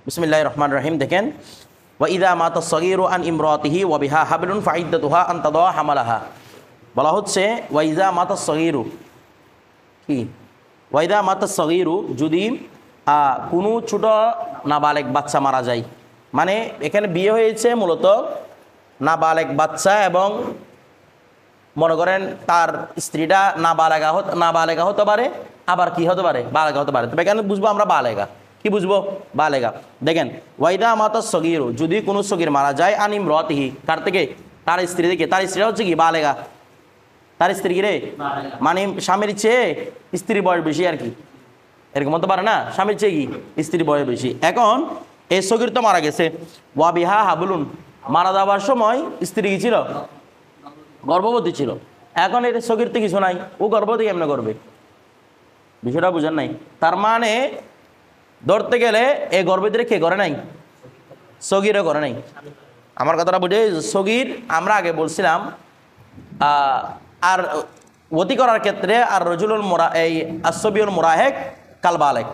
বিসমিল্লাহির রহমানির রহিম। দেখেন, ওয়া ইযা মাতা সগীরু আন ইমরাতিহি ওয়া বিহা হাবলুন ফাইদ্দাতুহা আন তাদা হামালাহা। বলা হচ্ছে ওয়া ইযা মাতা সগীরু কি, ওয়া ইযা মাতা সগীরু, যদি কোনো ছোট নাবালেগ বাচ্চা মারা যায়, মানে এখানে বিয়ে হয়েছে মূলত নাবালেগ বাচ্চা এবং মনে করেন তার স্ত্রীটা নাবালেগা হতে পারে, আবার কি হতে পারে, বালেগা হতে পারে। তবে এখানে বুঝবো আমরা বালেগা, কি বুঝবো, বালেগা। দেখেন, ওয়াইদা মাতা সগীরু, যদি কোনো সগীর মারা যায় আন ইমরাতিহি, কার থেকে, তার স্ত্রী থেকে। তার স্ত্রীটা হচ্ছে কি বালেগা, তার স্ত্রী কি রে, মানে স্বামীর চেয়ে স্ত্রীর বয়স বেশি আর কি, এরকম হতে পারে না, স্বামীর চেয়ে কি স্ত্রীর বয়স বেশি। এখন এই সগীর তো মারা গেছে, ওয়া বিহা হাবলুন, মারা যাওয়ার সময় স্ত্রী কি ছিল, গর্ভবতী ছিল। এখন এর সগীর তো কিছু নাই, ও গর্ভবতী কেমনে করবে, বিষয়টা বুঝেন নাই। তার মানে ধরতে গেলে এই গর্ভবতীরা কে করে নাই, সগীরও করে নাই। আমার কথাটা বুঝে, সগীর আমরা আগে বলছিলাম আর অতি করার ক্ষেত্রে আর রজুলুল মোরা এই আসবিউল মোরাহেক কাল বালেক,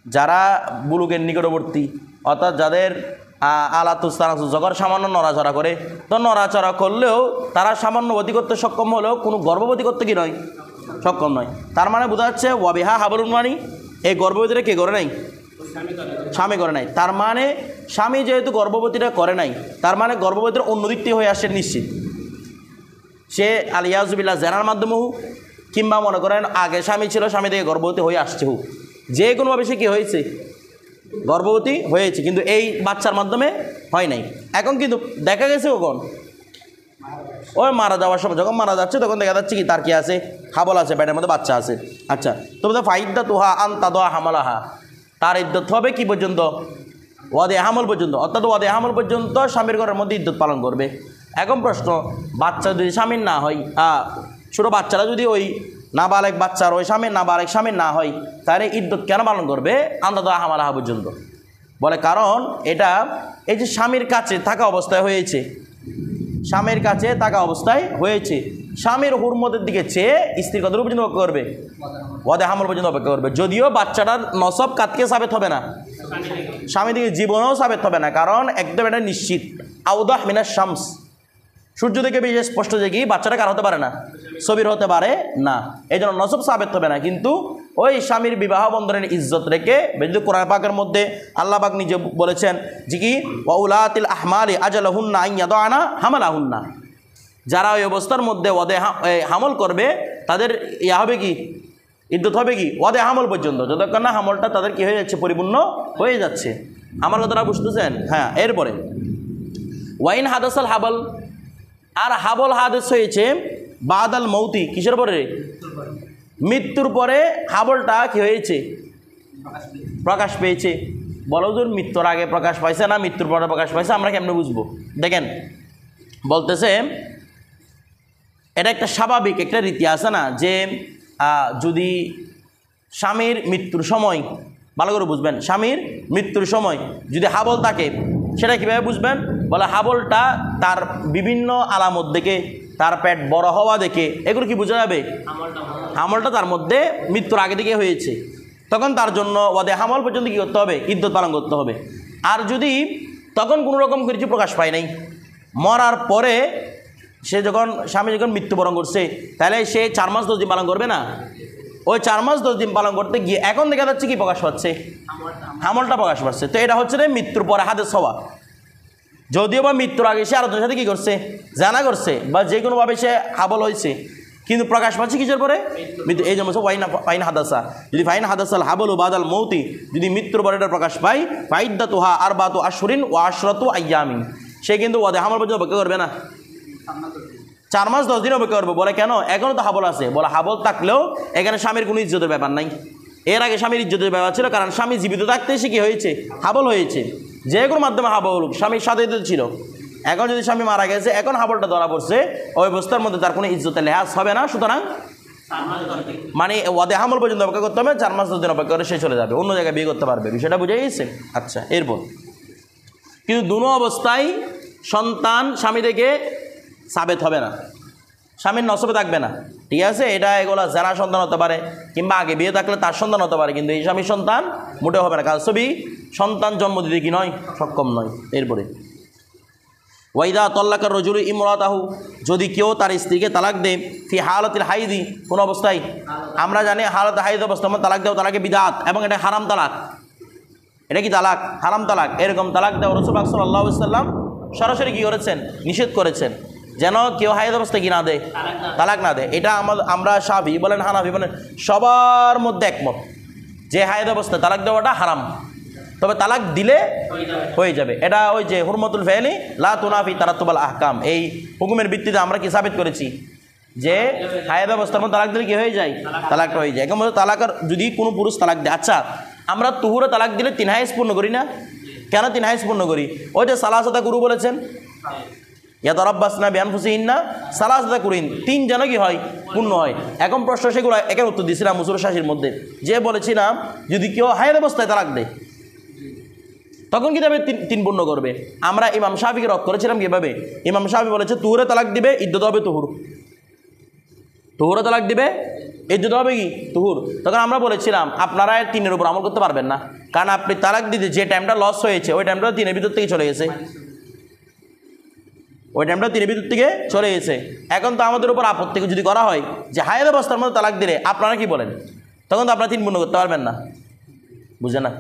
যারা বুলুগের নিকটবর্তী, অর্থাৎ যাদের আলাতুস্তানাসু জগর সামান্য নড়াচড়া করে, তো নড়াচড়া করলেও তারা সামান্য অতি করতে সক্ষম হলেও কোনো গর্ভবতী করতে কি নয়, সক্ষম নয়। তার মানে বোঝা যাচ্ছে ওয়াবিহা হাবলুন, মানে এই গর্ভবতীরা কে করে নাই, স্বামী করে নাই। তার মানে স্বামী যেহেতু গর্ভবতীটা করে নাই, তার মানে গর্ভবতীর অন্য দিকটি হয়ে আসছে নিশ্চিত। সে আলিয়াজুবিল্লাহ জেনার মাধ্যমে হোক, কিংবা মনে করেন আগে স্বামী ছিল, স্বামী থেকে গর্ভবতী হয়ে আসছে হোক, যে কোনোভাবে সে কী হয়েছে, গর্ভবতী হয়েছে, কিন্তু এই বাচ্চার মাধ্যমে হয় নাই। এখন কিন্তু দেখা গেছে কখন, ওই মারা যাওয়ার সময় যখন মারা যাচ্ছে তখন দেখা যাচ্ছে কি তার কি আছে, হাবল আছে, পেটের মধ্যে বাচ্চা আছে। আচ্ছা, তবে ফাইদ্দা তুহা আন তাদা হামালাহা, তার ইদ্যত হবে কি পর্যন্ত, ওয়াদে হামল পর্যন্ত, অর্থাৎ ওয়াদে হামল পর্যন্ত স্বামীর ঘরের মধ্যে ইদ্যত পালন করবে। এখন প্রশ্ন, বাচ্চা যদি স্বামীর না হয়, ছোটো বাচ্চারা যদি ওই নাবালেগ বাচ্চার ওই স্বামীর নাবালেগ স্বামীর না হয়, তাহলে ইদ্যত কেন পালন করবে আন্দাদা হামালাহা পর্যন্ত? বলে কারণ এটা এই যে স্বামীর কাছে থাকা অবস্থায় হয়েছে, স্বামীর কাছে থাকা অবস্থায় হয়েছে, স্বামীর হুরমতের দিকে চেয়ে স্ত্রীর কত পর্যন্ত অপেক্ষা করবে, ওয়াদে হামল পর্যন্ত অপেক্ষা করবে। যদিও বাচ্চাটার নসব কাতকে সাবেত হবে না, স্বামী দিকে জীবনেও সাবেত হবে না, কারণ একদম এটা নিশ্চিত, আউদাহ মিনাস শামস, সূর্য থেকে বেশি স্পষ্ট যে কি বাচ্চাটা কার হতে পারে না, সবির হতে পারে না, এই জন্য নসব সাবেত হবে না। কিন্তু ওই স্বামীর বিবাহ বন্ধনের ইজ্জত রেখে, যদি কোরআন পাকের মধ্যে আল্লাহ পাক নিজে বলেছেন যে কি ওয়াউলাতিল আহমালি আজালাহুন্না আন ইয়াদানা হামালাহুন্না, যারা ওই অবস্থার মধ্যে ওয়াদে হামল করবে তাদের ইয়া হবে কি, ইদ্যত হবে কি ওয়াদে হামল পর্যন্ত, যতক্ষণ না হামলটা তাদের কি হয়ে যাচ্ছে, পরিপূর্ণ হয়ে যাচ্ছে। আমার কথাটা বুঝতেছেন? হ্যাঁ। এরপরে ওয়াইন হাদাসাল হাবল, আর হাবল হাদেস হয়েছে বাদাল মৌতি, কিসের পরে, মৃত্যুর পরে হাবলটা কি হয়েছে, প্রকাশ পেয়েছে। বলো যে মৃত্যুর আগে প্রকাশ পাইছে না মৃত্যুর পরে প্রকাশ পাইছে, আমরা কেমনে বুঝবো? দেখেন বলতেছে, এটা একটা স্বাভাবিক একটা রীতি আছে না, যে যদি স্বামীর মৃত্যুর সময়, ভালো করে বুঝবেন, স্বামীর মৃত্যুর সময় যদি হাবল থাকে, সেটা কীভাবে বুঝবেন? বলে হাবলটা তার বিভিন্ন আলামত দেখে, তার পেট বড় হওয়া দেখে, এগুলো কি বোঝা যাবে হামলটা তার মধ্যে মৃত্যুর আগে থেকে হয়েছে। তখন তার জন্য ওয়াদে হামল পর্যন্ত কী করতে হবে, ইদ্যত পালন করতে হবে। আর যদি তখন কোনো রকম কিছু প্রকাশ পায় নাই, মরার পরে সে যখন স্বামী যখন মৃত্যুবরণ করছে, তাহলে সে 4 মাস 10 দিন পালন করবে না? ওই 4 মাস 10 দিন পালন করতে গিয়ে এখন দেখা যাচ্ছে কি প্রকাশ পাচ্ছে, হামলটা প্রকাশ পাচ্ছে। তো এটা হচ্ছে মৃত্যুর পরে হাদেস হওয়া। যদিও বা মৃত্যুর আগে সে আরেকজনের সাথে কী করছে, জানা করছে, বা যে কোনোভাবে সে হাবল হয়েছে, কিন্তু প্রকাশ পাচ্ছে কিসের পরে, মৃত্যু। এই জন্য ফাইন হাদাসা, যদি ফাইন হাদাসাল হাবল ও বাদাল মৌতি, যদি মৃত্যুর পরে এটা প্রকাশ পায়, ফাইদ্দা তুহা আর বাতু আশরিন ও আশরাতু আইয়ামিন, সে কিন্তু ওয়াদে হামল পর্যন্ত অপেক্ষা করবে না, 4 মাস 10 দিন অপেক্ষা করবে। বলে কেন? এখনও তো হাবল আছে। বলে হাবল থাকলেও এখানে স্বামীর কোনো ইজ্জতের ব্যাপার নাই। এর আগে স্বামীর ইজ্জতের ব্যাপার ছিল, কারণ স্বামী জীবিত থাকতে সে কী হয়েছে, হাবল হয়েছে। যে কোনো মাধ্যমে হাবল হলুক, স্বামীর সাথে ছিল। এখন যদি স্বামী মারা গেছে, এখন হাবলটা ধরা পড়ছে, ওই অবস্থার মধ্যে তার কোনো ইজ্জতের লেহাজ হবে না। সুতরাং মানে ওয়াদে হামল পর্যন্ত অপেক্ষা করতে হবে, 4 মাস 10 দিন অপেক্ষা করে সে চলে যাবে, অন্য জায়গায় বিয়ে করতে পারবে। বিষয়টা বুঝে গেছে? আচ্ছা। এরপর কিন্তু দুনো অবস্থায় সন্তান স্বামী থেকে সাবেত হবে না। স্বামীর নসবে থাকবে না, ঠিক আছে? এটা এগুলা জানা সন্তান হতে পারে, কিংবা আগে বিয়ে থাকলে তার সন্তান হতে পারে, কিন্তু এই স্বামীর সন্তান মোটেও হবে না, কারণ ছবি সন্তান জন্ম দিতে কি নয়, সক্ষম নয়। এরপরে ওয়াইদা তল্লাকার রজুল ইমরাতাহু, যদি কেউ তার স্ত্রীকে তালাক দেয় ফি হালাতিল হাইদি, কোন অবস্থায়? আমরা জানি হালাত হাইদ অবস্থা তালাক দেওয়া তালাকে বিদাত, এবং এটা হারাম তালাক। এটা কি তালাক? হারাম তালাক। এরকম তালাক দেওয়া রাসূল পাক সাল্লাল্লাহু আলাইহি ওয়াসাল্লাম সরাসরি কী করেছেন? নিষেধ করেছেন, যেন কেউ হাইদ অবস্থায় কি না দেয়, তালাক না দেয়। এটা আমরা শাফি বলেন, হানাফি বলেন, সবার মধ্যে একমত যে হাইদ অবস্থায় তালাক দেওয়াটা হারাম, তবে তালাক দিলে হয়ে যাবে। এটা ওই যে হুরমতুল ফেলি লা তুনাফি তারাত্তুবাল আহকাম, এই হুকুমের ভিত্তিতে আমরা কি সাবিত করেছি যে হায়েদ অবস্থার মধ্যে তালাক দিলে কি হয়ে যায়, তালাকটা হয়ে যায়। এখন তালাকের যদি কোনো পুরুষ তালাক দেয়, আচ্ছা আমরা তুহুরে তালাক দিলে 3 হায়েজ পূর্ণ করি না? কেন 3 হায়েজ পূর্ণ করি? ওই যে সালাসাতা গুরু বলেছেন, ইয়াতারাব্বাসনা বিআনফুসিহিন্না সালাসাতা কুরিন, 3 যেন কি হয়, পূর্ণ হয়। এখন প্রশ্ন সেগুলো একের উত্তর দিয়েছিলাম মুসুর শাসির মধ্যে, যে বলেছিলাম যদি কেউ হায়েদ অবস্থায় তালাক দেয় তখন কীভাবে 3 পূর্ণ করবে? আমরা ইমাম শাফিকে রদ করেছিলাম কীভাবে? ইমাম শাফি বলেছে তুহুরে তালাক দিবে, ইদ্যত হবে তুহুর, তুহুরে তালাক দিবে, ইদ্যত হবে কি তুহুর। তখন আমরা বলেছিলাম আপনারা 3-এর উপর আমল করতে পারবেন না, কারণ আপনি তালাক দিতে যে টাইমটা লস হয়েছে ওই টাইমটা 3-এর ভিতর থেকে চলে গেছে, ওই টাইমটা 3-এর ভিতর থেকে চলে গেছে। এখন তো আমাদের উপর আপত্তি যদি করা হয় যে হায়েদ অবস্থার মধ্যে তালাক দিলে আপনারা কি বলেন, তখন তো আপনারা 3 পূর্ণ করতে পারবেন না, বুঝে না?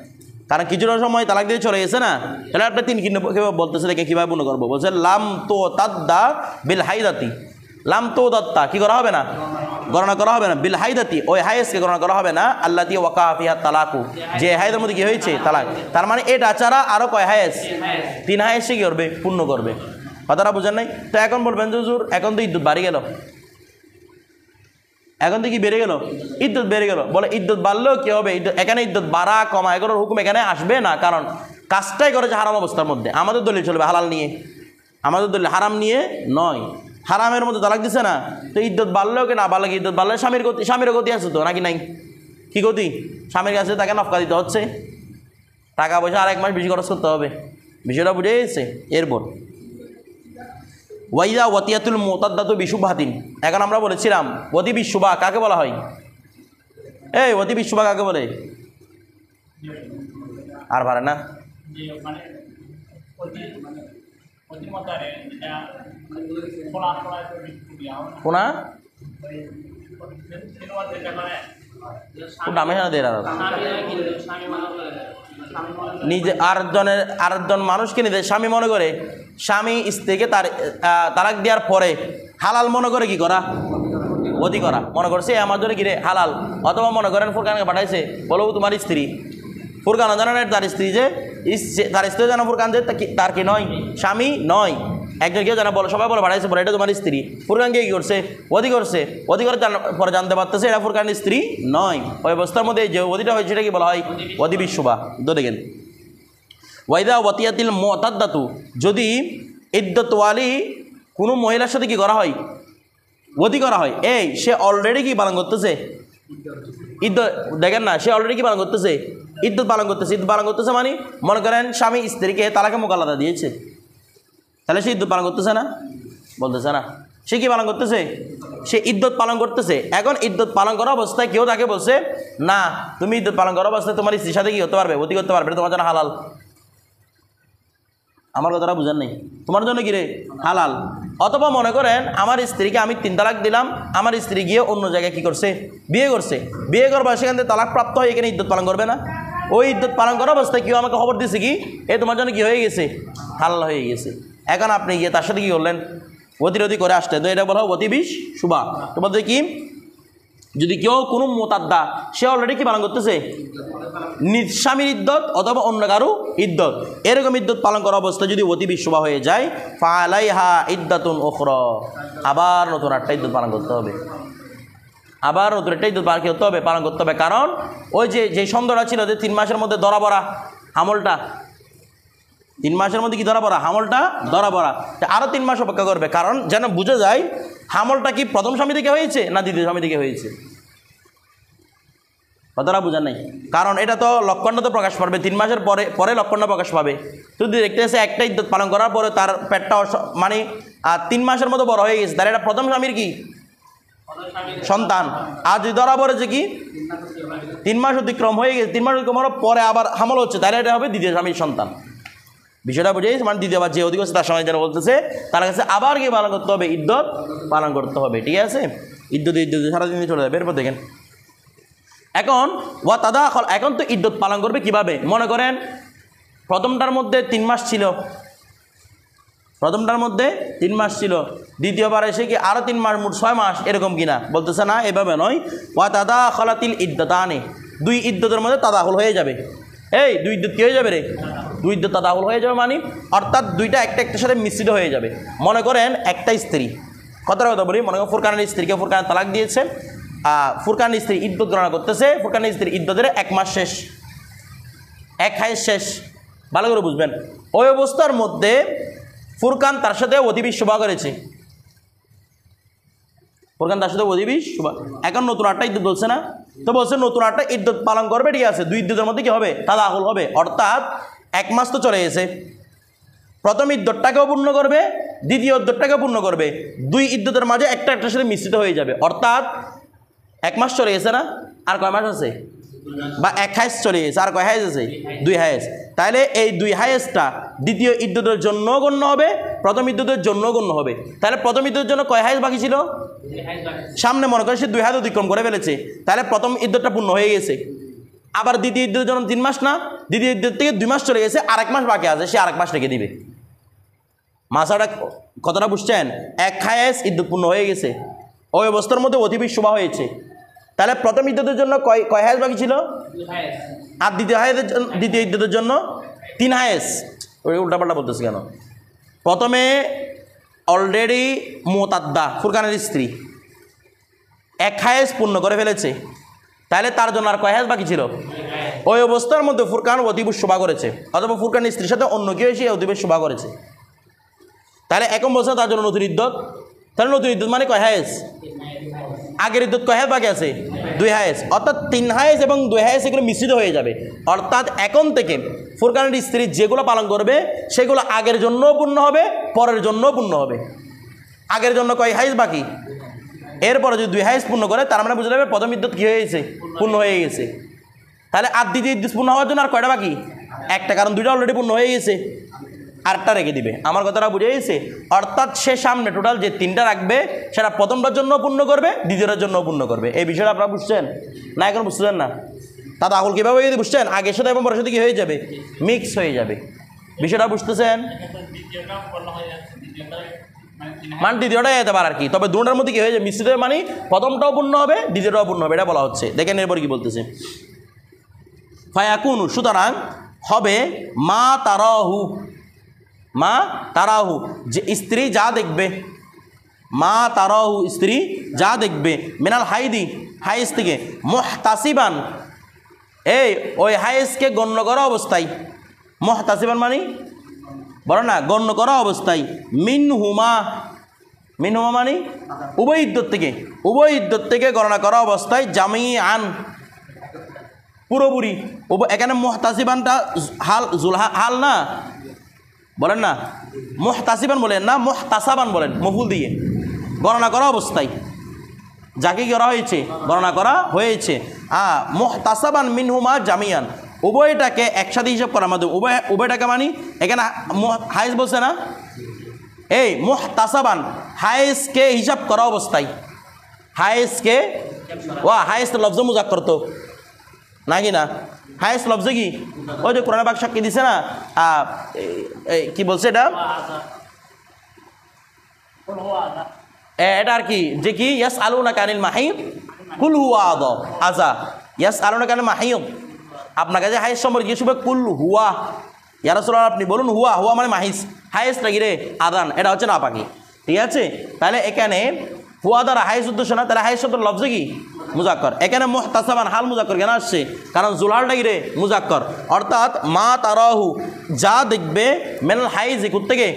কারণ কিছুটা সময় তালাক দিয়ে চলে গেছে না, তাহলে আপনি 3 বলতেছে দেখে কীভাবে পূর্ণ করবো? বলছে লাম তো তাদ্দা বিল হাইদাতি, লাম তো দত্তা কি করা হবে না, গণনা করা হবে না, বিল হাইদাতি ওই হায়েজকে গণনা করা হবে না, আল্লাতি ওয়াকা ফিহা তালাকু, যে হায়েজের মধ্যে কি হয়েছে তালাক। তার মানে এটা ছাড়া আরও কয় হায়েজ? 3 হায়েজ সে কী করবে, পূর্ণ করবে। কথাটা বুঝেন নাই? তো এখন বলবেন যে হুজুর এখন তো ইদ্যুৎ বাড়ি গেল, এখন তো কি বেড়ে গেল, ইদ্যুৎ বেড়ে গেল। বলে ইদ্যুৎ বাড়লেও কী হবে? এখানে ইদ্যুৎ বাড়া কমা এগুলোর হুকুম এখানে আসবে না, কারণ কাজটাই করেছে হারাম অবস্থার মধ্যে। আমাদের দলিল চলবে হালাল নিয়ে, আমাদের দলিল হারাম নিয়ে নয়। হারামের মধ্যে তালাক দিছে না, তো ইদ্যুৎ বাড়লেও কি না বাড়লে কি, ইদ্যুৎ বাড়লে স্বামীর গতি আছে তো নাকি নাই? কি গতি? স্বামীর কাছে তাকে নফকা দিতে হচ্ছে, টাকা পয়সা আর 1 মাস বেশি খরচ করতে হবে, বিষয়টা বুঝে গেছে? এরপর ওয়াইদা ওয়াতিয়াতুল মুতাদ্দাতু বিশুবহাতিন, এখন আমরা বলেছিলাম ওয়াতি বিশুবা কাকে বলা হয়? এই ওয়াতি বিশুবা কাকে বলে? আর পারে না কোনা নিজে আরেকজন মানুষকে নিজের স্বামী মনে করে, স্বামী স্ত্রীকে তালাক দেওয়ার পরে হালাল মনে করে কি করা, অতি করা মনে করছে আমার জন্য কি রে হালাল। অথবা মনে করেন ফুরকানকে পাঠাইছে, বলো তোমার স্ত্রী, ফুরকান জানান তার স্ত্রী, যে তার স্ত্রী জানা ফুরকান যে তার কি নয়, স্বামী নয়, একজন কেউ জানা বলো, সবাই বলে পাঠাইছে, বলে এটা তোমার স্ত্রী। ফুরকানকে কী করছে, অতি করছে, অতি করে পরে জানতে পারতেছে এটা ফুরকানের স্ত্রী নয়। ওই অবস্থার মধ্যে যে অতিটা হয়েছে সেটা কি বলা হয়, অতি বিশুবা। দেখেন ওয়াইদা ওয়াতিয়াতিল মুতাদ্দাতু, যদি ইদ্যতওয়ালি কোনো মহিলার সাথে কি করা হয়, অতি করা হয়, এই সে অলরেডি কি পালন করতেছে ইদ্যত, দেখেন না সে অলরেডি কি পালন করতেছে, ইদ্যত পালন করতেছে। ইদ্যত পালন করতেছে মানে মনে করেন স্বামী স্ত্রীকে তালাকে মোকাল্লাদা দিয়েছে, তাহলে সে ইদ্যত পালন করতেছে না, বলতেছে না, সে কি পালন করতেছে, সে ইদ্যত পালন করতেছে। এখন ইদ্যত পালন করা অবস্থায় কেউ তাকে বলছে না তুমি ইদ্যত পালন করা অবস্থায় তোমার স্ত্রীর সাথে কি হতে পারবে, অতি করতে পারবে, তোমার জন্য হালাল। আমার কথাটা বুঝেন নাই? তোমার জন্য কি রে হালাল। অথবা মনে করেন আমার স্ত্রীকে আমি 3 তালাক দিলাম, আমার স্ত্রী গিয়ে অন্য জায়গায় কি করছে, বিয়ে করছে, বিয়ে করবার সেখান থেকে তালাক প্রাপ্ত হয়, এখানে ইদ্যত পালন করবে না। ওই ইদ্যত পালন করা অবস্থায় কেউ আমাকে খবর দিয়েছে কি এ তোমার জন্য কি হয়ে গেছে, হালাল হয়ে গেছে। এখন আপনি গিয়ে তার সাথে কি করলেন, অতিরতি করে আসতে, তো এটা বলা হয় অতি বিশুবা। তো বলতে কি যদি কেউ কোনো মুতাদ্দা সে অলরেডি কি পালন করতেছে, নিজ স্বামীর ইদ্যত অথবা অন্য কারো ইদ্যত, এরকম ইদ্যত পালন করা অবস্থা যদি অতি বিশুবা হয়ে যায়, ফালাইহা ইদ্দাতুন উখরা, আবার নতুন একটা ইদ্যত পালন করতে হবে, আবার নতুন একটা ইদ্যত পালন করতে হবে। কারণ ওই যে সন্দেহটা ছিল যে 3 মাসের মধ্যে ধরা পড়া আমলটা, 3 মাসের মধ্যে কি ধরা পড়া, হামলটা ধরা পড়া, আরও 3 মাস অপেক্ষা করবে, কারণ যেন বুঝে যায় হামলটা কি প্রথম স্বামী থেকে হয়েছে না দ্বিতীয় স্বামী থেকে হয়েছে। কথাটা বোঝা নাই? কারণ এটা তো লক্ষণটা তো প্রকাশ পাবে 3 মাসের পরে লক্ষণটা প্রকাশ পাবে। যদি দেখতে আসে একটা ইদ্যত পালন করার পরে তার পেটটা মানে 3 মাসের মতো বড় হয়ে গেছে, তাহলে এটা প্রথম স্বামীর কি সন্তান। আর যদি ধরা পড়েছে কি 3 মাস অতিক্রম হয়ে গেছে, 3 মাস অতিক্রম হওয়ার পরে আবার হামল হচ্ছে, তাহলে এটা হবে দ্বিতীয় স্বামীর সন্তান। বিষয়টা বুঝেছি? মানে দ্বিতীয়বার যে অধিক হচ্ছে তার সময় যেন বলতেছে তার কাছে আবার গিয়ে পালন করতে হবে, ইদ্যত পালন করতে হবে। ঠিক আছে, ইদ্যত সারাদিন চলে যাবে। এরপর দেখেন এখন ওয়া তাদাখল, এখন তো ইদ্যত পালন করবে কিভাবে? মনে করেন প্রথমটার মধ্যে 3 মাস ছিল, প্রথমটার মধ্যে 3 মাস ছিল, দ্বিতীয়বার এসে কি আরও 3 মাস, মোট 6 মাস, এরকম কিনা? বলতেছে না, এভাবে নয়। ওয়া তাদাখলাতিল ইদ্যতানি, 2 ইদ্যতের মধ্যে তাদাখল হয়ে যাবে। এই 2 ইদ্যত কী হয়ে যাবে রে? 2 ইদ্যত তাদাখল হয়ে যাবে, মানে অর্থাৎ 2টা একটার সাথে মিশ্রিত হয়ে যাবে। মনে করেন একটা স্ত্রী, কথাটা কথা বলি, মনে করেন ফুরকানের স্ত্রীকে ফুরকানের তালাক দিয়েছে, ফুরকানের স্ত্রী ইদ্যত গণনা করতেছে, ফুরকানের স্ত্রী ইদ্যতের 1 মাস শেষ, 1 হায়েজ শেষ, ভালো করে বুঝবেন। ওই অবস্থার মধ্যে ফুরকান তার সাথে অধিবিষ শুভা করেছে, ফুরকান তার সাথে অধিবিষ শুভা, এখন নতুন আটটা ইদ্যত বলছে না, তো বলছে নতুন আটটা ইদ্যত পালন করবে। ঠিক আছে, 2 ইদ্যতের মধ্যে কি হবে? তাদাখুল হবে, অর্থাৎ 1 মাস তো চলে গেছে, প্রথম ইদ্যতটাকেও পূর্ণ করবে, দ্বিতীয় ইদ্যতটাকেও পূর্ণ করবে, 2 ইদ্যতের মাঝে একটা একটার সাথে মিশ্রিত হয়ে যাবে, অর্থাৎ 1 মাস চলে গেছে না, আর কয় মাস আছে? বা 1 হায়েজ চলে গেছে, আর কয় হায়েজ আছে? 2 হায়েজ। তাহলে এই 2 হায়েজটা দ্বিতীয় ইদ্যতের জন্য গণ্য হবে, প্রথম ইদ্যতের জন্য গণ্য হবে। তাহলে প্রথম ইদ্যতের জন্য কয় হায়েজ বাকি ছিল? সামনে মনে করে সে 2 হায়েজ অতিক্রম করে ফেলেছে, তাহলে প্রথম ইদ্যতটা পূর্ণ হয়ে গেছে। আবার দ্বিতীয় ইদ্যতের জন্য 3 মাস না, দ্বিতীয় ইদ্যত থেকে 2 মাস চলে গেছে, আর 1 মাস বাকি আছে, সে আর 1 মাস রেখে দিবে। মাসাটা কতটা বুঝছেন? 1 হায়েজ ইদ্যত পূর্ণ হয়ে গেছে, ওই অবস্থার মধ্যে অধিবিষ শুভা হয়েছে, তাহলে প্রথম ইদ্যতের জন্য কয় হায়েজ বাকি ছিল? আর দ্বিতীয় ইদ্যতের জন্য 3 হায়েজ। ওই উল্টাপাল্টা বলতেছে কেন? প্রথমে অলরেডি মুতাদ্দা ফুরকানের স্ত্রী 1 হায়েজ পূর্ণ করে ফেলেছে, তাহলে তার জন্য আর কয় হায়েজ বাকি ছিল? ওই অবস্থার মধ্যে ফুরকান অধিবিষ শুভা করেছে, অথবা ফুরকানের স্ত্রীর সাথে অন্য কেউ এসে অধিবিষ শুভা করেছে, তাহলে একম বছর তার জন্য নতুন ইদ্যত। তাহলে নতুন ইদ্যত মানে কয় হায়েজ? আগের ইদ্যত কয় হায়েজ বাকি আছে? 2 হায়েজ, অর্থাৎ 3 হায়েজ এবং 2 হায়েজ এগুলো মিশ্রিত হয়ে যাবে। অর্থাৎ এখন থেকে ফুরকানের স্ত্রী যেগুলো পালন করবে সেগুলো আগের জন্যও পূর্ণ হবে, পরের জন্যও পূর্ণ হবে। আগের জন্য কয় হায়েজ বাকি, এরপরে যদি 2 হায়েজ পূর্ণ করে তার মানে বুঝে যাবে প্রথম ইদ্যত কী হয়ে গেছে? পূর্ণ হয়ে গেছে। তাহলে আর দ্বিতীয় ইদ্যত পূর্ণ হওয়ার জন্য আর কয়টা বাকি? একটা, কারণ 2টা অলরেডি পূর্ণ হয়ে গেছে, আরেকটা রেখে দিবে। আমার কথাটা বুঝে গেছে? অর্থাৎ সে সামনে টোটাল যে 3টা রাখবে সেটা প্রথমটার জন্য পূর্ণ করবে, দ্বিতীয়টার জন্য পূর্ণ করবে। এই বিষয়টা আপনারা বুঝছেন না? এখন বুঝছেন না? তাদাখুল কীভাবে যদি বুঝছেন, আগের সাথে এবং পরের সাথে কী হয়ে যাবে? মিক্স হয়ে যাবে। বিষয়টা বুঝতেছেন? মানে দ্বিতীয়টাই যেতে পারে আর কি, তবে দুটার মধ্যে কী হয়ে যাবে? মিশ্রিত, মানে প্রথমটাও পূর্ণ হবে, দ্বিতীয়টাও পূর্ণ হবে, এটা বলা হচ্ছে। দেখেন এরপর কি বলতেছে, ফায়াকুনু, সুতরাং হবে মা তারাহু, মা তারাহু, যে স্ত্রী যা দেখবে, মা তারাহু, স্ত্রী যা দেখবে, মিনাল হাইদি, হায়েজ থেকে, মুহতাসিবান, এই ওই হায়েজকে গণ্য করা অবস্থায়, মুহতাসিবান মানে বলো না, গণ্য করা অবস্থায়, মিনহুমা, মিনহুমা মানে উভয় ইদ্যত থেকে, উভয় ইদ্যত থেকে গণনা করা অবস্থায়, জামিআন, পুরোপুরি। এখানে মুহতাসিবানটা হাল, হাল না বলেন না, মুহতাসিবান বলেন না, মুহতাসাবান বলেন, মফুল দিয়ে, গণনা করা অবস্থায় যাকে করা হয়েছে, গণনা করা হয়েছে। মুহতাসাবান মিনহুমা জামিয়ান, উভয়টাকে একসাথে হিসাব করার মাধ্যমে, উভয়টাকে মানে এখানে হায়েজ বলছে না, এই মুহতাসাবান হায়েজকে হিসাব করা অবস্থায়, হায়েজকে, হায়েজ তো লফজ মুজাক্কর তো নাকি না? হায়েজ লফজে কি, ওই যে কোরআনে পাক সাক্ষী দিছে না, কি বলছে এটা, এটা আর কি, যে কি ইয়াস আলুনাকা আনিল মাহিদ কুল হুয়া আযা, ইয়াস আলুনাকা আনিল মাহিদ, আপনার কাছে হায়েজ সম্পর্কে জিজ্ঞেস করবে, কুল হুয়া, ইয়া রাসূলুল্লাহ আপনি বলুন, হুয়া, হুয়া মানে মাহিজ, হায়েজটা কি রে? আদান, এটা হচ্ছে নাপাকি। ঠিক আছে, তাহলে এখানে হুয়া দ্বারা হায়েজ উদ্দেশ্য না, তাহলে হায়েজ শব্দ লফজে কি মুজাক্কর। এখানে মুহতাসাবান হাল মুজাক্কর কেন আসছে? কারণ জুলালটা কি রে? মুজাক্কর। অর্থাৎ মা তারাহু, যা দেখবে, মিনাল হায়েজ, থেকে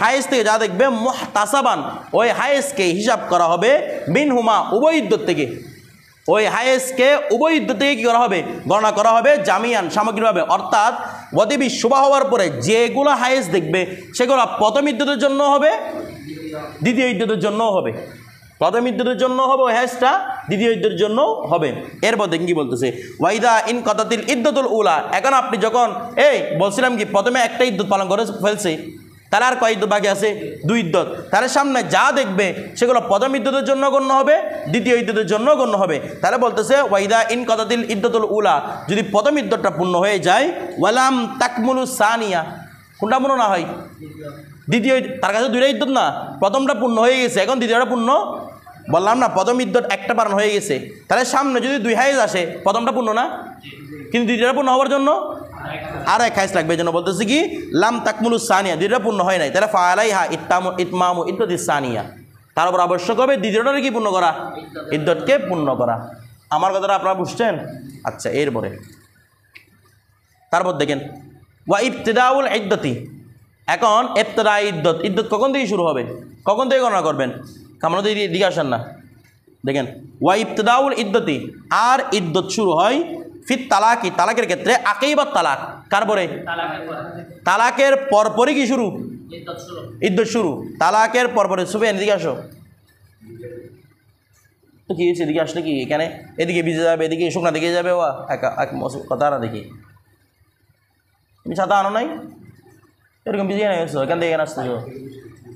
হায়েজ থেকে যা দেখবে, মুহতাসাবান, ওই হায়েজকে হিসাব করা হবে, মিনহুমা, উভয় ইদ্যত থেকে, ওই হায়েজকে উভয় ইদ্যত থেকে কী করা হবে? গণনা করা হবে, জামিয়ান, সামগ্রিকভাবে। অর্থাৎ অতিবিষ শুভা হওয়ার পরে যেগুলো হায়েজ দেখবে সেগুলো প্রথম ইদ্যতের জন্য হবে, দ্বিতীয় ইদ্যতের জন্যও হবে। প্রথম ইদ্যতের জন্য হবে ওই হ্যাজটা, দ্বিতীয় ইদ্যতের জন্য হবে। এরপর দেখি কি বলতেছে, ওয়াইদা ইন কতাতিল ইদ্যতুল উলা। এখন আপনি যখন বলছিলাম কি প্রথমে একটা ইদ্যত পালন করে ফেলছে, তাহলে আর কয় ইদ্যত বাকি আছে? 2 ইদ্যত। তাহলে সামনে যা দেখবে সেগুলো প্রথম ইদ্যতের জন্য গণ্য হবে, দ্বিতীয় ইদ্যতের জন্য গণ্য হবে। তাহলে বলতেছে ওয়াইদা ইন কতাতিল ইদ্যতুল উলা, যদি প্রথম ইদ্যতটা পূর্ণ হয়ে যায়, ওয়ালাম তাকমুলু সানিয়া, কোনটা পূর্ণ না হয়? দ্বিতীয়। তার কাছে 2টা ইদ্যত না, প্রথমটা পূর্ণ হয়ে গেছে, এখন দ্বিতীয়টা পূর্ণ। বললাম না প্রথম ইদ্যত একটা পালন হয়ে গেছে, তাহলে সামনে যদি 2 হাইজ আসে, প্রথমটা পূর্ণ না, কিন্তু দ্বিতীয়টা পূর্ণ হওয়ার জন্য আর 1 হাইজ লাগবে। এই জন্য বলতেছে কি লাম তাকমুলু সানিয়া, দ্বিতীয়টা পূর্ণ হয় নাই, তাহলে ফাআলাইহা ইতমামু ইদ্যতিস সানিয়া, তার উপর আবশ্যক হবে দ্বিতীয়টারে কি পূর্ণ করা? ইদ্যতকে পূর্ণ করা। আমার কথাটা আপনারা বুঝছেন? আচ্ছা, এরপরে তারপর দেখেন ওয়া ইবতিদাউল ইদ্যতি। এখন ইবতিদা ইদ্যত, ইদ্যত কখন থেকে শুরু হবে, কখন থেকে গণনা করবেন? কামনা দিকে আসেন না। দেখেন ওয়া ইবতিদাউল ইদ্যতি, আর ইদ্যত শুরু হয় ফিত তালাকি, তালাকের ক্ষেত্রে। আকিবাত তালাক, কার পরে? তালাকের পরপরই কি শুরু? ইদ্যত শুরু। তালাকের পরপরে। সুফিয়ান এদিকে আসো তো। কি হয়েছে? এদিকে আসলে কি এখানে এদিকে ভিজে যাবে, এদিকে শুকনা দিকে যাবে। ওয়া কথা না দেখি, তুমি ছাতা আনো নাই, এরকম ভিজিয়ে নাই এখান থেকে এখানে আসতে।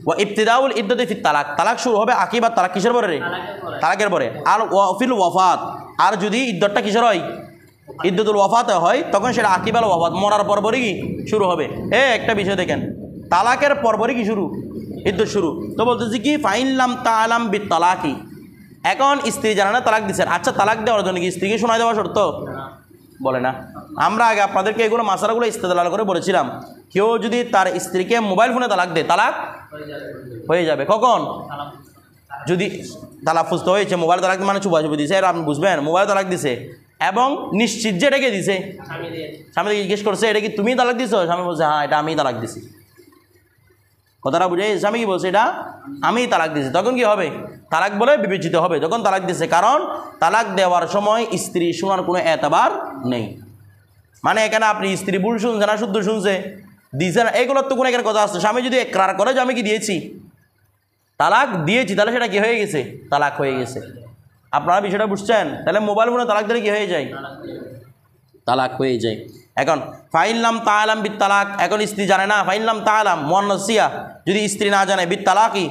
ওয়া ইবতিদাউল ইদ্যতি ফিত তালাক, তালাক শুরু হবে আকিবাত তালাক, কিসের পরে? তালাকের পরে। আর ওয়াফিল ওয়াফাত, আর যদি ইদ্যতটা কিসের হয়? ইদ্যতুল ওয়াফাতে হয়, তখন সেটা আকিবাল ওয়াফাত, মরার পরপরই কি শুরু হবে। একটা বিষয় দেখেন, তালাকের পরপরই কি শুরু? ইদ্যত শুরু। তো বলতেছি কি ফাইনলাম তালাম বিত তালাকি, এখন স্ত্রী জানে না তালাক দিচ্ছেন। আচ্ছা, তালাক দেওয়ার জন্য কি স্ত্রীকে শোনায় দেওয়া শর্ত? বলে না। আমরা আগে আপনাদেরকে এগুলো মাসালাগুলো ইস্তেদলাল করে বলেছিলাম, কেউ যদি তার স্ত্রীকে মোবাইল ফোনে তালাক দেয়, তালাক হয়ে যাবে। কখন? যদি তালাফুজ তো হয়েছে, মোবাইল তালাক মানে চুপাচুপি দিছে, এর আপনি বুঝবেন মোবাইল তালাক দিছে এবং নিশ্চিত যে এটাকে দিছে। স্বামী জিজ্ঞেস করছে এটা কি তুমি তালাক দিছো? স্বামী বলছে হ্যাঁ, এটা আমি তালাক দিছি। কথাটা বুঝে? স্বামী কি বলছে? এটা আমি তালাক দিছি। তখন কি হবে? তালাক বলে বিবেচিত হবে যখন তালাক দিছে, কারণ তালাক দেওয়ার সময় স্ত্রী শোনার কোনো এতবার নেই। মানে এখানে আপনি স্ত্রী ভুল শুনছে না শুদ্ধ শুনছে দিছে না, এগুলোর তো কোনো এখানে কথা আসছে। স্বামী যদি একরার করে যে আমি কি দিয়েছি, তালাক দিয়েছি, তাহলে সেটা কি হয়ে গেছে? তালাক হয়ে গেছে। আপনারা বিষয়টা বুঝছেন? তাহলে মোবাইল ফোনে তালাক দিলে কি হয়ে যায়? তালাক হয়ে যায়। এখন ফাইনলাম তাআলাম বিত তালাক, এখন স্ত্রী জানে না। ফাইনলাম তাআলাম মুয়ান্নাসিয়া, যদি স্ত্রী না জানে বিত তালাকি,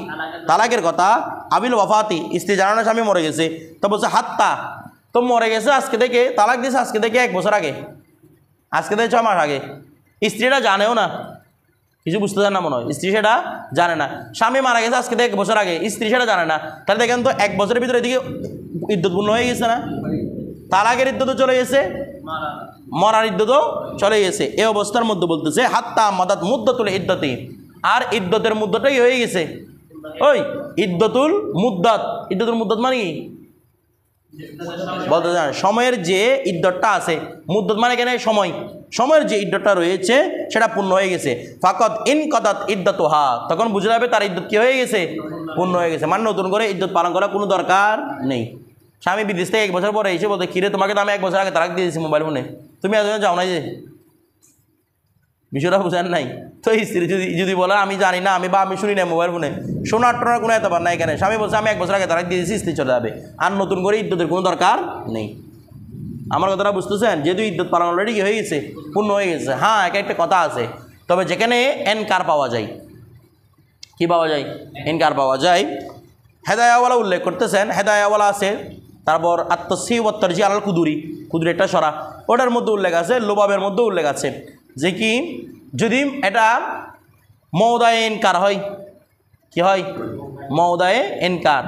তালাকের কথা। আবিল ওয়াফাতি, স্ত্রী জানে না স্বামী মরে গেছে, তো বলছে হাত্তা, তো মরে গেছে আজকে থেকে, তালাক দিয়েছে আজকে থেকে 1 বছর আগে, আজকে থেকে 6 মাস আগে। স্ত্রীটা জানেও না, কিছু বুঝতে চান না মনে হয়, স্ত্রী সেটা জানে না। স্বামী মারা গেছে আজকে থেকে 1 বছর আগে, স্ত্রী সেটা জানে না। তাহলে দেখেন তো 1 বছরের ভিতরে এদিকে ইদ্যত পূর্ণ হয়ে গেছে না? তালাকের ইদ্যতও চলে গেছে, মরার ইদ্যতও চলে গেছে। এই অবস্থার মধ্যে বলতেছে হাত্তা মাদাত মুদ্দাতুল ইদ্যতি, আর ইদ্যতের মুদ্দাটাই হয়ে গেছে। ওই ইদ্যতুল মুদ্দাত, ইদ্যতুল মুদ্দাত মানে কি বলতে চান? সময়ের যে ইদ্যতটা আছে, মুদ্দাত মানে কেন সময়, সময়ের যে ইদ্যতটা রয়েছে সেটা পূর্ণ হয়ে গেছে। ফাকাত ইন কাদাত ইদ্যতুহা, তখন বুঝে যাবে তার ইদ্যত কি হয়ে গেছে? পূর্ণ হয়ে গেছে। মানে নতুন করে ইদ্যত পালন করার কোনো দরকার নেই। স্বামী বিদেশ থেকে 1 বছর পরে এসে বলতে কিরে তোমাকে তো আমি 1 বছর আগে তালাক দিয়ে দিয়েছি মোবাইল ফোনে, তুমি আজ যাও নাই, যে বিষয়টা বুঝেন নাই। তো স্ত্রী যদি বলে আমি জানি না, আমি শুনি না মোবাইল ফোনে, শোনার টোনার কোনো এতবার নাই এখানে। স্বামী বলছে আমি 1 বছর আগে তালাক দিয়ে দিয়েছি, স্ত্রী চলে যাবে, আর নতুন করে ইদ্যতের কোনো দরকার নেই। আমার কথাটা বুঝতেছেন? যেহেতু ইদ্যত পালন অলরেডি কি হয়ে গেছে, পূর্ণ হয়ে গেছে। হ্যাঁ, একটা কথা আছে, তবে যেখানে এনকার পাওয়া যায়, কি পাওয়া যায়? এনকার পাওয়া যায়। হেদায়াওয়ালা উল্লেখ করতেছেন, হেদায়াওয়ালা আছে, তারপর আত্মসিওয়াত্তরজি আলাল কুদুরি, কুদুরি একটা সরা, ওটার মধ্যে উল্লেখ আছে, লোবাবের মধ্যে উল্লেখ আছে যে কি যদি এটা মওদায়ে ইনকার হয়, কি হয়? মওদায়ে ইনকার।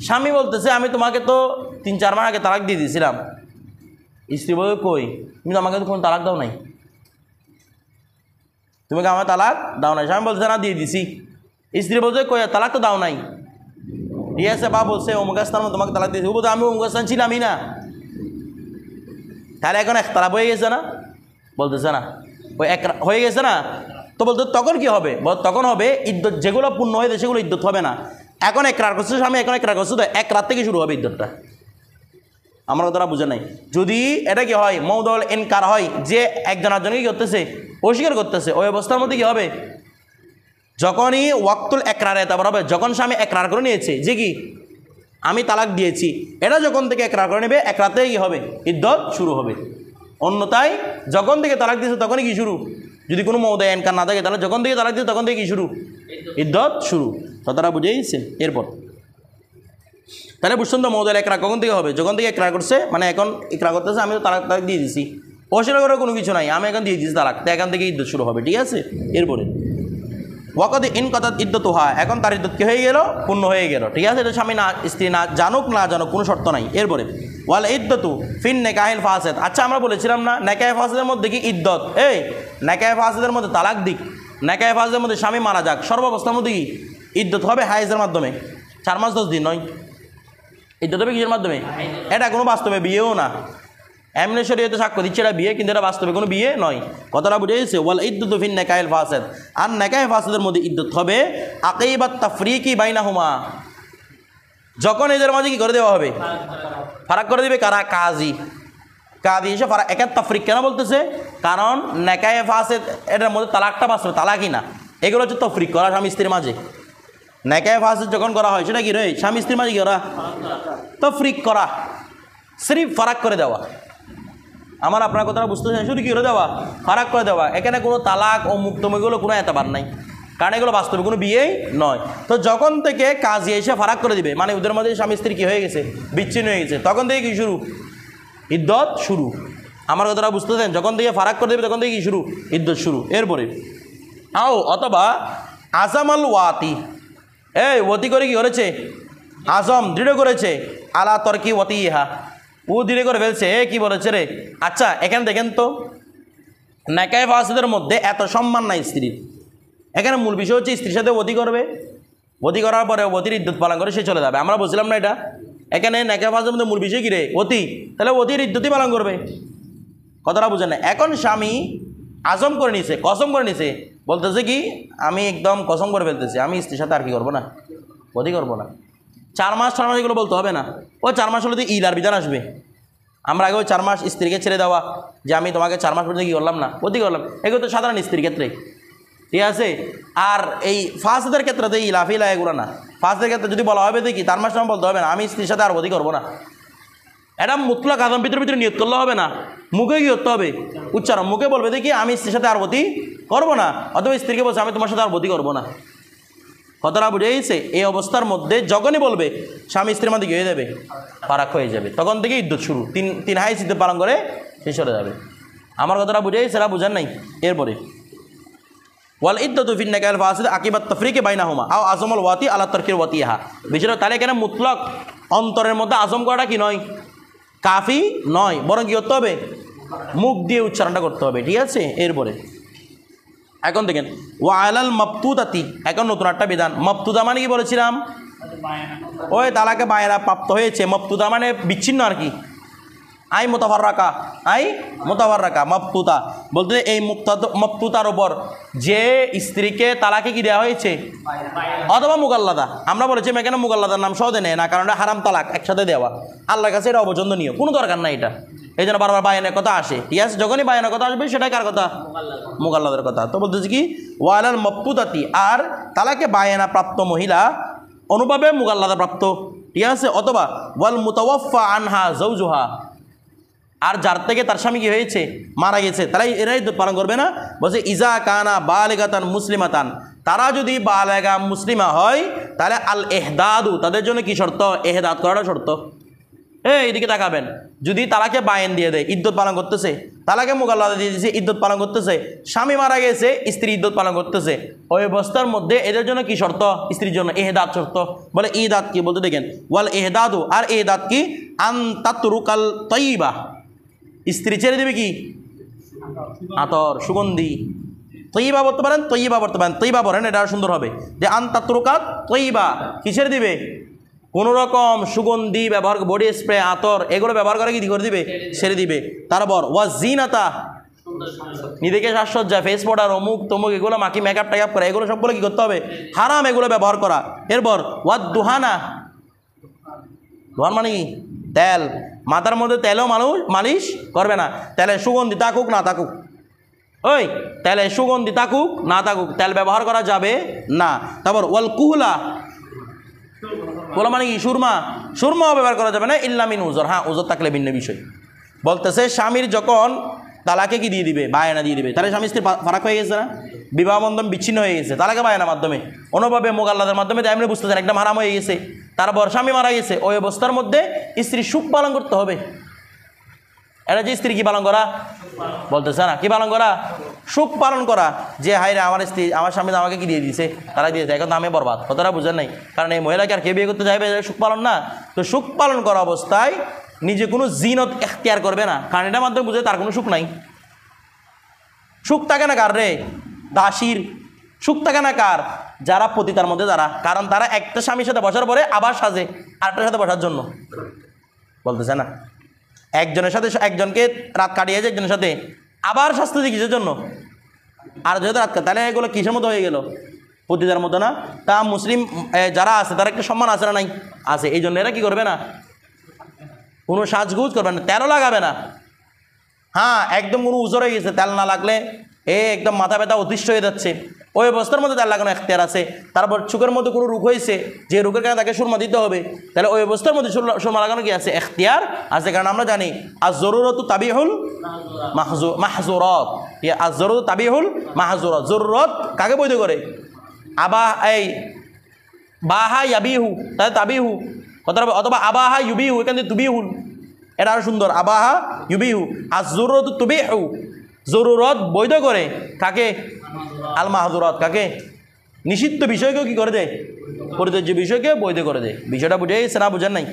স্বামী বলতেছে আমি তোমাকে তো 3-4 মাস আগে তালাক দিয়ে দিয়েছিলাম। স্ত্রী বলবে কই, তুমি তো আমাকে তো কোনো তালাক দাও নাই, তুমি আমার তালাক দাও নাই। স্বামী বলতেছে না দিয়ে দিছি। স্ত্রী বলছে কই তালাক তো দাও নাই। ঠিক আছে, বা বলছে অমুক স্থান তোমাকে তালাক দিয়েছি, ও বলছে আমি অমুক স্থান ছিলামই না। তাহলে এখন একতলাপ হয়ে গেছে না? বলতেছে না, ওই এক হয়ে গেছে না। তো বলতে তখন কি হবে? তখন হবে ইদ্যত যেগুলো পূর্ণ হয়ে যায় সেগুলো ইদ্যত হবে না। এখন একরার করছে স্বামী, এখন একরার করছে, তো 1 রাত থেকে শুরু হবে ইদ্যতটা। আমার কথাটা বুঝে নাই। যদি এটা কি হয় মওদাউল ইনকার হয়, যে একজন আরেকজনকে কি করতেছে, অস্বীকার করতেছে, ওই অবস্থার মধ্যে কি হবে? যখনই ওয়াক্তুল একরার এতাবার হবে, যখন স্বামী একরার করে নিয়েছে যে কি আমি তালাক দিয়েছি, এটা যখন থেকে একরার করে নেবে এক রাতেই কী হবে, ইদ্যত শুরু হবে। অন্যথায় যখন থেকে তালাক দিয়েছে তখনই কি শুরু, যদি কোনো মৌদায় এনকার না থাকে তাহলে যখন থেকে তালাক দিয়েছে তখন থেকে কি শুরু, ইদ্যত শুরু। কথাটা বুঝে গেছেন? এরপর তাহলে বুঝছেন তো মৌদায় একরা কখন থেকে হবে, যখন থেকে একরা করছে, মানে এখন একরা করতেছে আমি তো তালাক দিয়ে দিছি, অস্বীকার করার কোনো কিছু নাই, আমি এখন দিয়ে দিচ্ছি তালাক, তো এখান থেকে ইদ্যত শুরু হবে। ঠিক আছে? এরপরে ওয়াকদ ইন কতাত ইদ্যত হয়, এখন তার ইদ্যত কি হয়ে গেল, পূর্ণ হয়ে গেল। ঠিক আছে? এটা স্বামী না স্ত্রী না জানুক কোনো শর্ত নাই। এরপরে ওয়াল ইদ্যতু ফিন নেকাহিল ফাসেদ। আচ্ছা আমরা বলেছিলাম না নেকাহ ফাসেদের মধ্যে কি ইদ্যত, এই নেকাহ ফাসেদের মধ্যে তালাক দিক, নেকাহ ফাসেদের মধ্যে স্বামী মারা যাক, সর্বাবস্থার মধ্যে কি ইদ্যত হবে হায়েজের মাধ্যমে, 4 মাস 10 দিন নয়, ইদ্যত হবে কিসের মাধ্যমে, এটা কোনো বাস্তবে বিয়েও না, এমনি শরীয়তে সাক্ষ্য দিচ্ছে এটা বিয়ে, কিন্তু এটা বাস্তবে কোনো বিয়ে নয়। কথাটা বুঝে গেছে? ওয়াল ইদ্যতু ফিন নেকাহিল ফাসেদ, আর নেকাহ ফাসেদের মধ্যে ইদ্যত হবে আকিবাত তাফরিকি বাইনাহুমা, যখন এদের মাঝে কি করে দেওয়া হবে, ফারাক করে দেবে কারা, কাজী। কাজী এসে ফারাক, একের তাফরিক কেন বলতেছে, কারণ নেকাহ ফাসেদ এটার মধ্যে তালাকটা বাস্তবে তালাকই না, এগুলো হচ্ছে তফরিক করা স্বামী স্ত্রীর মাঝে। নেকাহ ফাসেদ যখন করা হয় সেটা কি রে, স্বামী স্ত্রীর মাঝে কি করা, তফরিক করা, সিরিফ ফারাক করে দেওয়া। আমার আপনার কথাটা বুঝতে চাই, শুধু কী করে দেওয়া, ফারাক করে দেওয়া। এখানে কোনো তালাক ও মুক্তম এগুলো কোনো এতবার নাই, কারণ এগুলো বাস্তবে কোনো বিয়েই নয়। তো যখন থেকে কাজী এসে ফারাক করে দিবে, মানে ওদের মধ্যে স্বামী স্ত্রী কী হয়ে গেছে, বিচ্ছিন্ন হয়ে গেছে, তখন থেকে কি শুরু, ইদ্যত শুরু। আমার কথাটা বুঝতে চান, যখন থেকে ফারাক করে দেবে তখন থেকে কি শুরু, ইদ্যত শুরু। এরপরে আও অথবা আজামাল ওয়াতি, এই ওয়াতি করে কি করেছে, আজম দৃঢ় করেছে, আলা তর্কি ওয়াতি ইহা, ও দৃঢ় করে ফেলছে, এ কী বলেছে রে। আচ্ছা এখানে দেখেন তো নেকাহ ফাসেদের মধ্যে এত সম্মান নাই স্ত্রীর, এখানে মূল বিষয় হচ্ছে স্ত্রীর সাথে ওয়াতি করবে, ওয়াতি করার পরে ওয়াতির ইদ্যত পালন করে সে চলে যাবে। আমরা বলছিলাম না এটা, এখানে নেকাহ ফাসেদের মধ্যে মূল বিষয় কী রে, ওয়াতি, তাহলে ওয়াতির ইদ্যতই পালন করবে। কথাটা বুঝেন না? এখন স্বামী আজম করে নিছে, কসম করে নিছে, বলতেছে কি আমি একদম কসম করে ফেলতেছি আমি স্ত্রীর সাথে আর কি করবো না, ওয়াতি করবো না। 4 মাস এগুলো বলতে হবে না, ও 4 মাস হলে তো ইলার বিধান আসবে। আমরা আগে ওই 4 মাস স্ত্রীকে ছেড়ে দেওয়া, যে আমি তোমাকে 4 মাস পর্যন্ত কী করলাম না, ওয়াতি করলাম, এগুলো তো সাধারণ স্ত্রীর ক্ষেত্রে। ঠিক আছে? আর এই ফাসেদের ক্ষেত্রে তো ইলাফিলা এগুলো না, ফাসেদের ক্ষেত্রে যদি বলা হবে দেখি 4 মাস সময় বলতে হবে না আমি স্ত্রীর সাথে আর ওয়াতি করবো না, এটা মুতলাক আদম ভিতরে নিয়ত করলে হবে না, মুখে কি করতে হবে, উচ্চারণ, মুখে বলবে দেখি আমি স্ত্রীর সাথে আর ওয়াতি করবো না, অথবা স্ত্রীকে বলছে আমি তোমার সাথে আর ওয়াতি করবো না। কথাটা বুঝে গেছে? এই অবস্থার মধ্যে যখনই বলবে স্বামী স্ত্রীর মধ্যে হয়ে যাবে, ফারাক হয়ে যাবে, তখন থেকে ইদ্যত শুরু, তিন হাই ইদ্যত পালন করে শেষ হয়ে যাবে। আমার কথাটা বুঝে গেছে, সেটা বুঝেন নাই? এরপরে ওয়াল ইদ্যতু ফিন নেকাহিল ফাসেদ আকিবাত তাফরিকি বাইনাহুমা আও আজমাল ওয়াতি আলা তারকির ওয়াতিহা। বিষয়টা তাহলে এখানে মুতলক অন্তরের মধ্যে আজম করাটা কি নয়, কাফি নয়, বরং কী করতে হবে, মুখ দিয়ে উচ্চারণটা করতে হবে। ঠিক আছে? এরপরে এখন দেখেন ওয়ালাল মাবতুদাতি, এখন নতুন একটা বিধান। মাবতুদা মানে কি বলেছিলাম, ওই তালাকে বায়না প্রাপ্ত হয়েছে, মাবতুদা মানে বিচ্ছিন্ন আর কি, আই মোতাফাররাকা মাবতুতা বলতে এই মাবতুতার ওপর যে স্ত্রীকে তালাকে কি দেওয়া হয়েছে, অথবা মুগাল্লাদা। আমরা বলেছি এখানে মুগাল্লাদার নাম সহজে নেয় না, কারণ এটা হারাম তালাক একসাথে দেওয়া, আল্লাহর কাছে এটা অপছন্দনীয়, কোনো দরকার নাই এটা, এই জন্য বারবার বায়ানের কথা আসে। ঠিক আছে? যখনই বায়ানের কথা আসবে সেটাই কার কথা, মুগাল্লাদের কথা। তো বলতেছি কি ওয়ালাল মাবতুদাতি, আর তালাকে বায়ানা প্রাপ্ত মহিলা অনুভাবে মুগাল্লাদা প্রাপ্ত। ঠিক আছে? অথবা ওয়াল মুতাওয়াফফা আনহা যাওজুহা, আর যার থেকে তার স্বামী কি হয়েছে, মারা গেছে, তারা এরাই ইদ্যত পালন করবে না। বলছে ইজা কানা বালিগাতান মুসলিমাতান, তারা যদি বালেগা মুসলিমা হয় তাহলে আল এহদাদু, তাদের জন্য কি শর্ত, এহদাদ করাটা শর্ত। এইদিকে তাকাবেন, যদি তালাকে বায়েন দিয়ে দেয়, ইদ্যত পালন করতেছে, তালাকে মুগাল্লাদা দিয়ে দিয়েছে, ইদ্যত পালন করতেছে, স্বামী মারা গেছে, স্ত্রী ইদ্যত পালন করতেছে, ওই অবস্থার মধ্যে এদের জন্য কি শর্ত, স্ত্রীর জন্য এহদাদ শর্ত। বলে ইদাদ কি বলতে দেখেন, ওয়াল এহদাদু, আর এহদাদ কি, আন তাতরুকাল তাইয়্যিবা, স্ত্রী ছেড়ে দেবে কি, আতর সুগন্ধি, তৈবা বলতে পারেন, তৈবা বলতে পারেন, তৈবা বলেন, এটা সুন্দর হবে যে আন্তাত্রকাত তৈবা, কি ছেড়ে দিবে, কোনো রকম সুগন্ধি ব্যবহার, বডি স্প্রে, আতর এগুলো ব্যবহার করে কি করে দিবে, ছেড়ে দিবে। তারপর ওয়াজিনাতা, নিজেকে সাজসজ্জা, ফেস পাউডার, অমুক তমুক এগুলো মাখি, মেকআপ টেকআপ করা, এগুলো সবগুলো কি করতে হবে, হারাম এগুলো ব্যবহার করা। এরপর ওয়াদ দুহানা, দুহান মানে কি, তেল, মাথার মধ্যে তেলও মালিশ করবে না, তেলে সুগন্ধি থাকুক না থাকুক, ওই তেলে সুগন্ধি থাকুক না থাকুক তেল ব্যবহার করা যাবে না। তারপর ওয়াল কুহলা, খোলা মানে কি সুরমা, সুরমাও ব্যবহার করা যাবে না ইল্লা মিন উজর, হ্যাঁ উজর থাকলে ভিন্ন বিষয়। বলতেছে স্বামীর যখন তালাকে কি দিয়ে দিবে, বায়না দিয়ে দিবে, তাহলে স্বামী স্ত্রী ফারাক হয়ে গেছে না, বিবাহ বন্ধন বিচ্ছিন্ন হয়ে গেছে, তালাকে বায়নার মাধ্যমে অনুভাবে মোগাল্লাদের মাধ্যমে এমনি বুঝতেছেন একটা হারাম হয়ে গেছে, তারপর স্বামী মারা গেছে, ওই অবস্থার মধ্যে স্ত্রী সুখ পালন করতে হবে। এটা যে স্ত্রী কি পালন করা বলতেছে না, কি পালন করা, সুখ পালন করা, যে হাই রে আমার স্ত্রী আমার স্বামী আমাকে কি দিয়ে দিয়েছে, তারা দিয়েছে, এখন আমি বরবাদ, কথাটা বুঝেন নাই। কারণ এই মহিলাকে আর কে বিয়ে করতে চাইবে সুখ পালন না, তো সুখ পালন করা অবস্থায় নিজে কোনো জিনত এখতিয়ার করবে না, কারণ এটার মাধ্যমে বুঝে তার কোনো সুখ নাই। সুখ থাকে না কার রে, দাসীর সুখ থাকে না কার, যারা পতিতার মধ্যে যারা, কারণ তারা একটা স্বামীর সাথে বসার পরে আবার সাজে আরেকটার সাথে বসার জন্য, বলতেছে না, একজনের সাথে একজনকে রাত কাটিয়েছে একজনের সাথে আবার শাস্তি কিসের জন্য, আর যেহেতু রাত, তাহলে এগুলো কিসের মতো হয়ে গেল, পতিতার মতো না। তা মুসলিম যারা আছে তারা একটা সম্মান আছে না নাই, আছে, এই জন্য এরা কি করবে না, কোনো সাজগুজ করবে না, তেলও লাগাবে না। হ্যাঁ একদম কোনো উজর হয়ে গেছে, তেল না লাগলে একদম মাথা ব্যথা অতিষ্ঠ হয়ে যাচ্ছে, ওই অবস্থার মধ্যে তেল লাগানো এখতিয়ার আছে। তারপর চোখের মধ্যে কোনো রোগ হয়েছে, যে রোগের কারণে তাকে সুরমা দিতে হবে, তাহলে ওই অবস্থার মধ্যে সুরমা লাগানো কি আছে, এখতিয়ার আছে। কারণ আমরা জানি আর জরুরত তাবিহুল মাহজুরত, আর জরুরত তাবিহুল মাহজুরত, জরুরত কাকে বৈধ করে, এই বাহা ইয়াবিহু তাহলে তাবিহু কথা, অথবা আবাহা ইউবিহু, এখান থেকে তুবিহুল, এটা আরো সুন্দর, আবাহা ইউবিহু, আর জরুরত তুবিহু, জরুরত বৈধ করে কাকে, আল মাহজুরত কাকে, নিষিদ্ধ বিষয়কেও কি করে দেয়, পরিত্যাজ্য বিষয়কে বৈধ করে দেয়। বিষয়টা বুঝে গেছে না, বুঝেন নাই?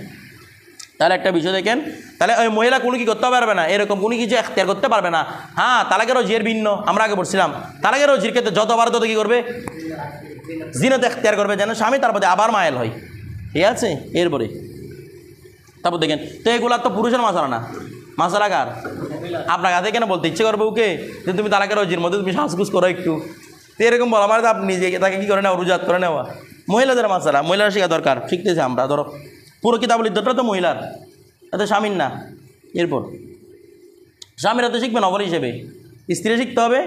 তাহলে একটা বিষয় দেখেন, তাহলে ওই মহিলা কোনো কি করতে পারবে না, এরকম কোনো কিছু এখতিয়ার করতে পারবে না। হ্যাঁ তালাকের রজির ভিন্ন, আমরা আগে বলছিলাম তালাকের রজির ক্ষেত্রে যতবার তত কী করবে, জিনত এখতিয়ার করবে যেন স্বামী তার প্রতি আবার মায়েল হয়, ঠিক আছে। এরপরে তারপর দেখেন, তো এগুলা তো পুরুষের মাসালা না, মাসালা কার, আপনার কাছে কেন বলতে ইচ্ছে করবে ওকে যে তুমি তালাকের রজির মধ্যে তুমি সাজগুজ করো একটু, তো এরকম বলা মানে আপনি নিজে তাকে কী করে নেওয়া, রুজাত করে নেওয়া, মহিলাদের মাসালা, মহিলারা শেখা দরকার, শিখতেছে আমরা। ধরো পুরো কিতাবুল ইদ্দতটা তো মহিলার, এত স্বামীর না। এরপর স্বামীরা তো শিখবে নফল হিসেবে, স্ত্রী শিখতে হবে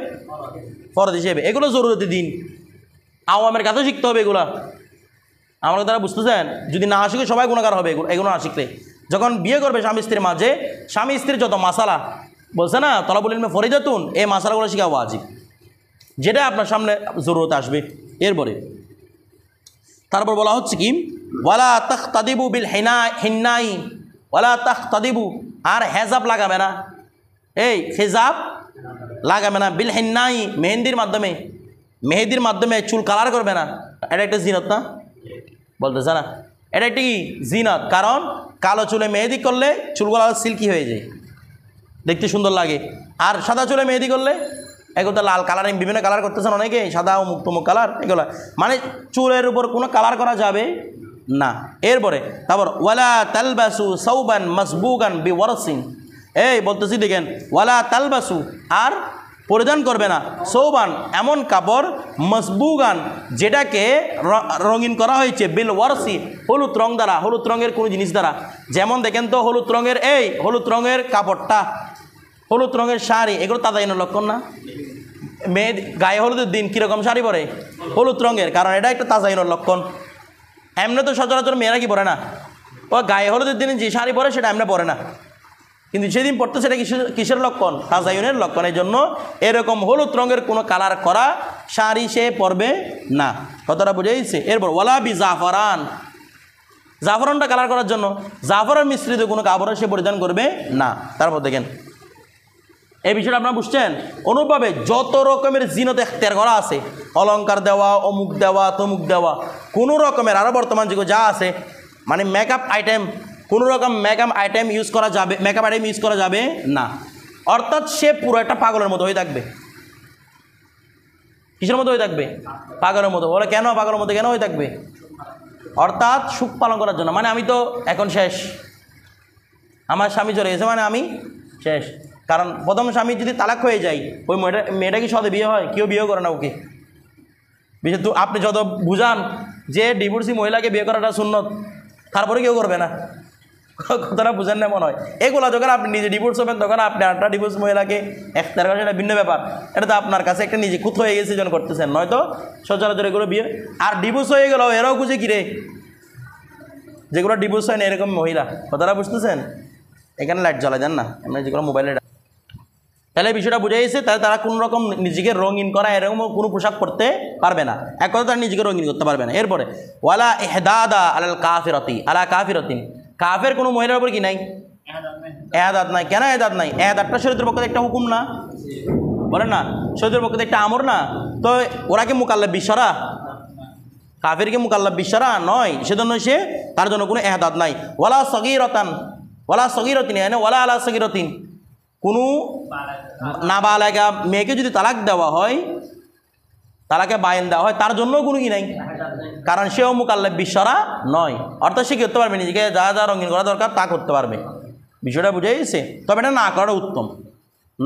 ফরজ হিসেবে, এগুলো জরুরতি দিন, আওয়ামের কাছেও শিখতে হবে এগুলা। আমরা তারা বুঝতেছেন, যদি না শিখে সবাই গুণাকার হবে এগুলো না শিখলে। যখন বিয়ে করবে স্বামী স্ত্রীর মাঝে, স্বামী স্ত্রীর যত মাসালা বলছে না তলাবুল ইলমে ফরিদাতুন, এই মাসালাগুলো শিখা ওয়াজিব, যেটা আপনার সামনে জরুরত আসবে। এরপরে তারপর বলা হচ্ছে কি, ওয়ালা তাখতাদিবু বিল হিন্নাই, ওয়ালা তাখতাদিবু, আর হেজাব লাগাবে না, এই হেজাব লাগাবে না, বিল হিন্নাই, মেহেন্দির মাধ্যমে, মেহেদির মাধ্যমে চুল কালার করবে না। এটা একটা জিনত না, বলতেছে না, এটা একটি জিনত, কারণ কালো চুলে মেহেদি করলে চুলগুলো সিল্কি হয়ে যায়, দেখতে সুন্দর লাগে। আর সাদা চুলে মেহেদি করলে এগুলো লাল কালারিং বিভিন্ন কালার করতেছেন অনেকে, সাদা অমুক তমুক কালার, এগুলো মানে চুলের উপর কোনো কালার করা যাবে না। এরপরে তারপর ওয়ালা তালবাসু সাউবান মাসবুগান বিওয়ারসিন, এই বলতেছি দেখেন, ওয়ালা তালবাসু, আর পরিধান করবে না, সৌবান এমন কাপড়, মসবুগান যেটাকে রঙিন করা হয়েছে, বিল ওয়ারসি হলুদ রং দ্বারা, হলুদ রঙের কোনো জিনিস দ্বারা। যেমন দেখেন তো হলুদ রঙের, এই হলুদ রঙের কাপড়টা, হলুদ রঙের শাড়ি, এগুলো তাজাইনের লক্ষণ না? মেয়ে গায়ে হলুদের দিন কীরকম শাড়ি পরে, হলুদ রঙের, কারণ এটা একটা তাজাইনের লক্ষণ। এমনি তো সচরাচর মেয়েরা কি পরে না, ও গায়ে হলুদের দিনে যে শাড়ি পরে সেটা এমনি পরে না, কিন্তু সেদিন পড়তে সেটা কিসের লক্ষণ, তাজাইনের লক্ষণ। এই জন্য এরকম হলুদ রঙের কোনো কালার করা শাড়ি সে পরবে না, কথাটা বুঝে গেছে। এরপর ওয়ালা বি জাফরান, জাফরানটা কালার করার জন্য জাফরান মিশ্রিত কোনো কাপড় সে পরিধান করবে না। তারপর দেখেন এই বিষয়টা আপনারা বুঝছেন, অনুভাবে যত রকমের জিনত এখতিয়ার করা আছে, অলংকার দেওয়া, অমুক দেওয়া, তমুক দেওয়া, কোনো রকমের আরও বর্তমান যুগে যা আছে মানে মেকআপ আইটেম, কোনো রকম মেকআপ আইটেম ইউজ করা যাবে, মেকআপ আইটেম ইউজ করা যাবে না। অর্থাৎ সে পুরো একটা পাগলের মতো হয়ে থাকবে। কিসের মতো হয়ে থাকবে, পাগলের মতো। বলে কেন পাগলের মতো কেন হয়ে থাকবে, অর্থাৎ সুখ পালন করার জন্য, মানে আমি তো এখন শেষ, আমার স্বামী চলে গেছে মানে আমি শেষ। কারণ প্রথম স্বামী যদি তালাক হয়ে যায়, ওই মেয়েটা কি সদে বিয়ে হয়, কেউ বিয়ে করে না ওকে। বিশেষ তো আপনি যত বুঝান যে ডিভোর্সি মহিলাকে বিয়ে করাটা সুন্নত, তারপরে কেউ করবে না, কথাটা বুঝেন না মনে হয়। এগুলো যখন আপনি নিজে ডিভোর্স হবেন তখন আপনি আটটা ডিভোর্স মহিলাকে একটার কাছে এটা ভিন্ন ব্যাপার, এটা তো আপনার কাছে একটা নিজে কুত হয়ে গেছে যেন করতেছেন, নয়তো সচরাচর এগুলো বিয়ে। আর ডিভোর্স হয়ে গেল এরাও খুঁজে কিরে, যেগুলো ডিভোর্স হয় না এরকম মহিলা, কথাটা বুঝতেছেন? এখানে লাইট জ্বালাই দেন না, এমনি যেগুলো মোবাইলে। তাহলে বিষয়টা বুঝে গেছে। তাহলে তারা কোনো রকম নিজেকে রঙিন করা এরকম কোনো পোশাক পরতে পারবে না, এক কথা তারা নিজেকে রঙিন করতে পারবে না। এরপরে ওয়ালা ইহদাদা আলাল কাফিরাতি আলা কাফিরাতিন, কাফের কোনো মহিলার উপর কি নাই? এহাদাত নাই। কেন এহাদাত নাই? এহাদাতটা শরীয়তের পক্ষে একটা হুকুম না, বলেন না? শরীয়তের পক্ষে একটা আমর না। তো ওরা কি মুকাল্লাফ বিশ্বরা? কাফের কি মুকাল্লাফ বিশ্বরা? নয়। সেজন্য সে তার জন্য কোনো এহাদাত নাই। ওয়ালা সগীরাতান ওয়ালা সগীরাতিন মানে ওয়ালা আলা সগীরাতিন, কোনো নাবালেগা মেয়েকে যদি তালাক দেওয়া হয়, তালাকে বায়েন দেওয়া হয়, তার জন্যও কোনো কি নাই, কারণ সেও মুকাল্লাফ বিশ্বরা নয়। অর্থাৎ সে করতে পারবে, নিজেকে যা যা রঙিন করা দরকার তা করতে পারবে। বিষয়টা বুঝে গেছে? তবে এটা না করাটা উত্তম,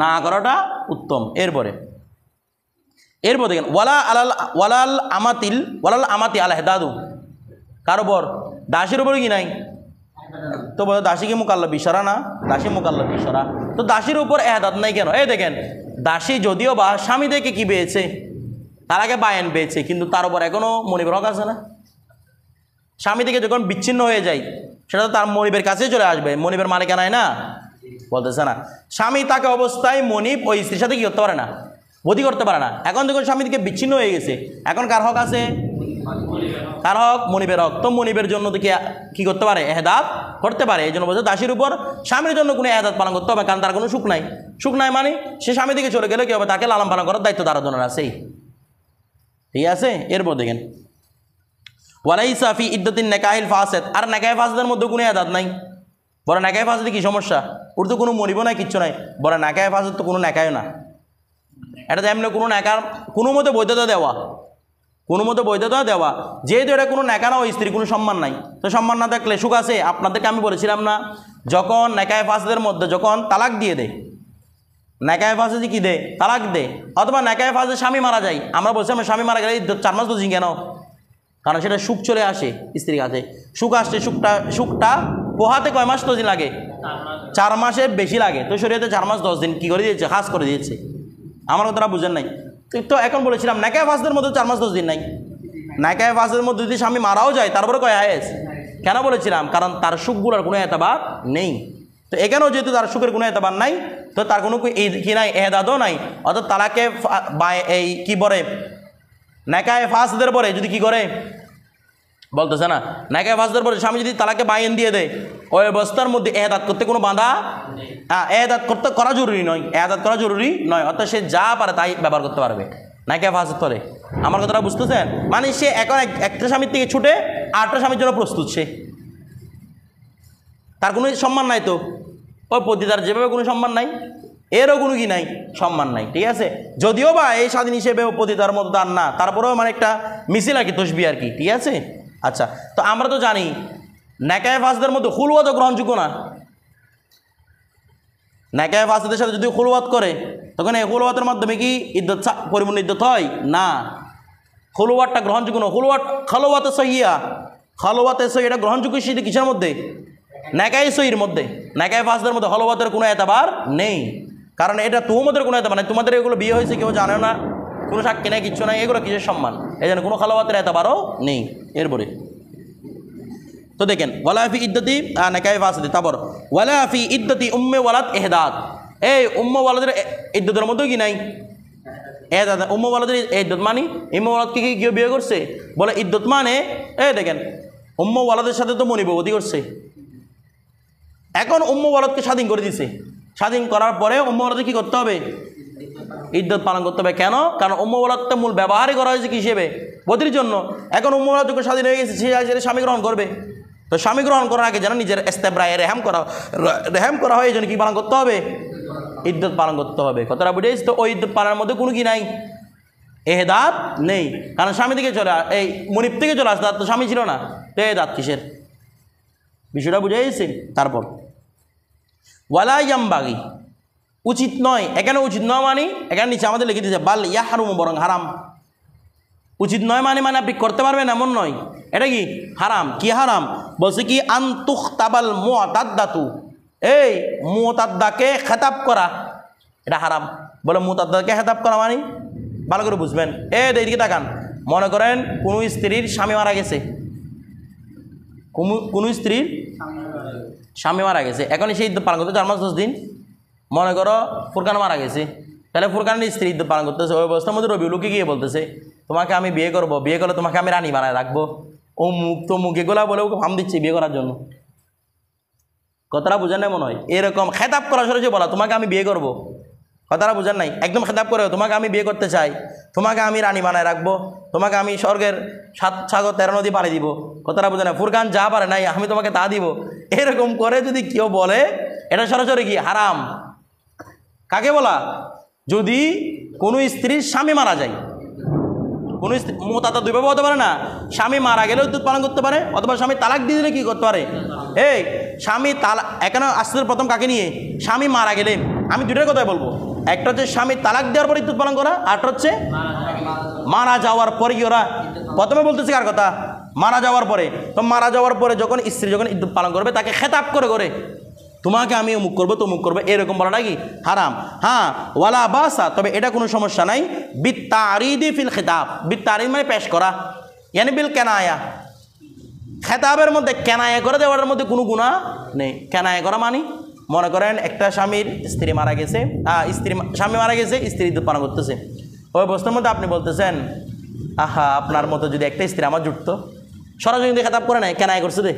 না করাটা উত্তম। এরপরে দেখেন ওয়ালাল আমাতি আল হেদাদু, কার উপর? দাসের উপরে কি নাই? তো বলো দাসী কি মুকাল্লাফ বিশ্বরা না? দাসী মুকাল্লাফ বিশ্বরা। তো দাসীর উপর এহাদাত নাই কেন? এই দেখেন, দাসী যদিও বা স্বামী থেকে কি পেয়েছে, তার আগে বায়ান পেয়েছে, কিন্তু তার উপর এখনও মনিবের হক আছে না? স্বামী থেকে যখন বিচ্ছিন্ন হয়ে যায়, সেটা তো তার মনিবের কাছেই চলে আসবে, মনিবের মালিকানায় না, বলতেছে না? স্বামী তাকে অবস্থায় মনিব ওই স্ত্রীর সাথে কি করতে পারে না, বদী করতে পারে না। এখন যখন স্বামী থেকে বিচ্ছিন্ন হয়ে গেছে, এখন কার হক আছে? কার হক? মনিবের হক। তো মনিবের জন্য তো কি করতে পারে? এহদাত করতে পারে। এই জন্য বলছে দাসীর উপর স্বামীর জন্য কোনো এহদাত পালন করতে হবে, কারণ তার কোনো সুখ নাই। সুখ নাই মানে সে স্বামী থেকে চলে গেলে কি হবে? তাকে লালন পালন করার দায়িত্ব তার জন্য আছেই, ঠিক আছে? এরপর দেখেন ওয়ালাইসা ফি ইদ্দাতিন নিকাহিল ফাসিদ, আর নিকাহ ফাসিদের মধ্যে কোনো এহদাত নাই। বড় নিকাহ ফাসিদে কি সমস্যা? ওর তো কোনো মনিব নাই, কিচ্ছু নাই। বড় নিকাহ ফাসিদ তো কোনো নিকাহ না, এটা তো এমনি কোনো নেকার কোনো মতে বৈধতা দেওয়া, কোনো মতে বৈধতা দেওয়া। যেহেতু এটা কোনো নেকা না, ওই স্ত্রীর কোনো সম্মান নাই। তো সম্মান না থাকলে সুখ আছে? আপনাদেরকে আমি বলেছিলাম না, যখন নিকাহ ফাসিদের মধ্যে যখন তালাক দিয়ে দেয়, নিকাহ ফাসিদ কি দে? তালাক দে। অথবা নিকাহ ফাসিদ স্বামী মারা যায়, আমরা বলছিলাম স্বামী মারা গেলে 4 মাস 10 দিন কেন? কারণ সেটা সুখ চলে আসে স্ত্রীর কাছে, সুখ আসছে, সুখটা পোহাতে কয় মাস 10 দিন লাগে? 4 মাসের বেশি লাগে। তো শরীয়তে 4 মাস 10 দিন কি করে দিয়েছে? খাস করে দিয়েছে। আমার কথাটা বুঝেন নাই? তো এখন বলেছিলাম নিকাহ ফাসিদের মধ্যে 4 মাস 10 দিন নাই। নিকাহ ফাসিদের মধ্যে যদি স্বামী মারাও যায়, তারপরে কয় হায়েস? কেন বলেছিলাম? কারণ তার সুখগুলোর কোনো এতবার নেই। তো এখানেও যেহেতু তার সুখের কোনো এতবার নাই, তো তার কোনো কি নাই? এহদাদও নাই। অর্থাৎ তালাকে এই কি বলে নিকাহ ফাসিদের পরে যদি কি করে বলতেছে না, নিকাহ ফাসিদের পরে স্বামী যদি তালাকে বায়েন দিয়ে দেয়, ওই অবস্থার মধ্যে এহদাত করতে কোনো বাধা, এহদাত করা জরুরি নয়, এহদাত করা জরুরি নয়। অর্থাৎ সে যা পারে তাই ব্যবহার করতে পারবে নিকাহ ফাসিদ করে। আমার কথাটা বুঝতেছেন? মানে সে এখন একটা স্বামীর থেকে ছুটে আরেকটা স্বামীর জন্য প্রস্তুত, সে তার কোনো সম্মান নাই। তো ওই পতিতার যেভাবে কোনো সম্মান নাই, এরও কোনো কি নাই? সম্মান নাই, ঠিক আছে? যদিও বা এই স্বাধীন হিসেবে পতিতার মতো তার না, তারপরেও মানে একটা মিছিল আর কি, তসবিহ আর কি, ঠিক আছে? আচ্ছা, তো আমরা তো জানি নিকাহ ফাসিদের মধ্যে খুলওয়াত গ্রহণযোগ্য না। নিকাহ ফাসিদের সাথে যদি খুলওয়াত করে, তখন এই খুলওয়াতের মাধ্যমে কি ইদ্দত পরিপূর্ণ ইদ্দত হয় না? খুলওয়াতটা গ্রহণযোগ্য না। খালোয়াতে সহিয়া, খালোয়াতে সহি এটা গ্রহণযোগ্য সেটা কিসের মধ্যে? নিকাহ সহির মধ্যে। নিকাহ ফাসিদের মধ্যে খলওয়াতের কোনো এতবার নেই, কারণ এটা তুহমতের কোনো এতবার নেই। তোমাদের এগুলো বিয়ে হয়েছে কেউ জানে না, কোনো সাক্ষী নেই, কিচ্ছু নাই, এগুলো কিসের সম্মান? এই জন্য কোনো খলওয়াতের এতবারও নেই। এরপরে তো দেখেন ওয়ালা ফি ইদ্দতি নিকাহ ফাসিদ, তারপর ওয়ালা ফি ইদ্দতি উম্মে ওয়ালাদ ইহদাত, এই উম্মে ওয়ালাদের ইদ্দতের মধ্যেও কি নাই? এহদাত। উম্মে ওয়ালাদের ইদ্দত মানে উম্মে ওয়ালাদকে কি কেউ বিয়ে করছে? বলে ইদ্দত মানে এই দেখেন উম্মে ওয়ালাদের সাথে তো মনিববতী করছে, এখন উম্মে ওয়ালাদকে স্বাধীন করে দিছে। স্বাধীন করার পরে উম্মে ওয়ালাদকে কী করতে হবে? ইদ্দত পালন করতে হবে। কেন? কারণ উম্মে ওয়ালাদটা মূল ব্যবহারই করা হয়েছে কি হিসেবে? বদির জন্য। এখন উম্মে ওয়ালাদ যখন স্বাধীন হয়ে গেছে, সে স্বামী গ্রহণ করবে। তো স্বামী গ্রহণ করার আগে যেন নিজের ইস্তেবরায়ে রেহাম করা হয়, এই জন্য কী পালন করতে হবে? ইদ্দত পালন করতে হবে। কথাটা বুঝেছিস? তো ওই ইদ্দত পালনের মধ্যে কোনো কি নাই? এহদাত নেই, কারণ স্বামী থেকে চলে এই মনিব থেকে চলে আসতে, তার তো স্বামী ছিল না, তো এহদাত কিসের? বিষয়টা বুঝে গেছি? তারপর ওয়ালা ইয়ামবাগি, উচিত নয়। এখানে উচিত নয় মানে এখানে নিচে আমাদের লিখে দিয়েছে বাল ইয়াহরুম, বরং হারাম। উচিত নয় মানে আপনি করতে পারবেন এমন নয়, এটা কি হারাম। কি হারাম? বলছে কি আনতুখতাবাল মুতাদ্দাতু, এই মুতাদ্দাকে খেতাব করা, এটা হারাম। বলে মুতাদ্দাকে খেতাব করা মানে ভালো করে বুঝবেন। এইদিকে তাকান, মনে করেন কোনো স্ত্রীর স্বামী মারা গেছে, কোনো স্ত্রীর স্বামী মারা গেছে, এখন সেই ইদ্যত পালন করতে 4 মাস 10 দিন। মনে করো ফুরকান মারা গেছে, তাহলে ফুরকানের স্ত্রী ইদ্যত পালন করতেছে। ওই অবস্থার মধ্যে রবিউলকে গিয়ে বলতেছে তোমাকে আমি বিয়ে করবো, বিয়ে করলে তোমাকে আমি রানী বানায় রাখবো, ও মুখ তো মুখ এগুলা বলে ওকে ফার্ম দিচ্ছে বিয়ে করার জন্য। কথাটা বুঝেন নাই মনে হয়? এরকম খেতাব করা সরাসরি বলা তোমাকে আমি বিয়ে করবো, কথাটা বুঝেন নাই? একদম খেতাব করে তোমাকে আমি বিয়ে করতে চাই, তোমাকে আমি রানী বানায় রাখবো, তোমাকে আমি স্বর্গের 7 সাগর 13 নদী পাড়ি দিব। কথাটা বুঝেন না? ফুরকান যা পারে নাই আমি তোমাকে তা দিব, এরকম করে যদি কেউ বলে এটা সরাসরি কি হারাম। কাকে বলা? যদি কোনো স্ত্রীর স্বামী মারা যায়, কোনো স্ত্রী মোতাতা দুইভাবে হতে পারে না, স্বামী মারা গেলেও ইদ্যত পালন করতে পারে, অথবা স্বামী তালাক দিয়ে দিলে কী করতে পারে? এই স্বামী তালাক, এখানে আসতে প্রথম কাকে নিয়ে? স্বামী মারা গেলে। আমি দুটোর কথাই বলবো, একটা হচ্ছে স্বামী তালাক দেওয়ার পরে ইদ্যত পালন করা, আরটা হচ্ছে মারা যাওয়ার পরে কি ওরা। প্রথমে বলতেছি কার কথা? মারা যাওয়ার পরে। তো মারা যাওয়ার পরে যখন স্ত্রী যখন ইদ্যত পালন করবে তাকে খেতাব করে করে তোমাকে আমি অমুক করবো তমুক করবো এরকম বলাটা কি হারাম। হ্যাঁ, ওয়ালা বাসা, তবে এটা কোনো সমস্যা নাই। বিত্তারিদি ফিল খেতাব, বিত্তারিদ মানে পেশ করা, ইয়ানি বিল কেনায়া, খেতাবের মধ্যে কেনায়া করে দেওয়ার মধ্যে কোনো গুনাহ নেই। কেনায়া করা মানে মনে করেন একটা স্বামীর স্ত্রী মারা গেছে, স্বামী মারা গেছে, স্ত্রী ইদ্যত পালন করতেছে। ওই অবস্থার মধ্যে আপনি বলতেছেন আহা আপনার মতো যদি একটা স্ত্রী আমার জুটতো, সরাসরি কিন্তু খেতাব করে নাই, কেনায়া করছে দে।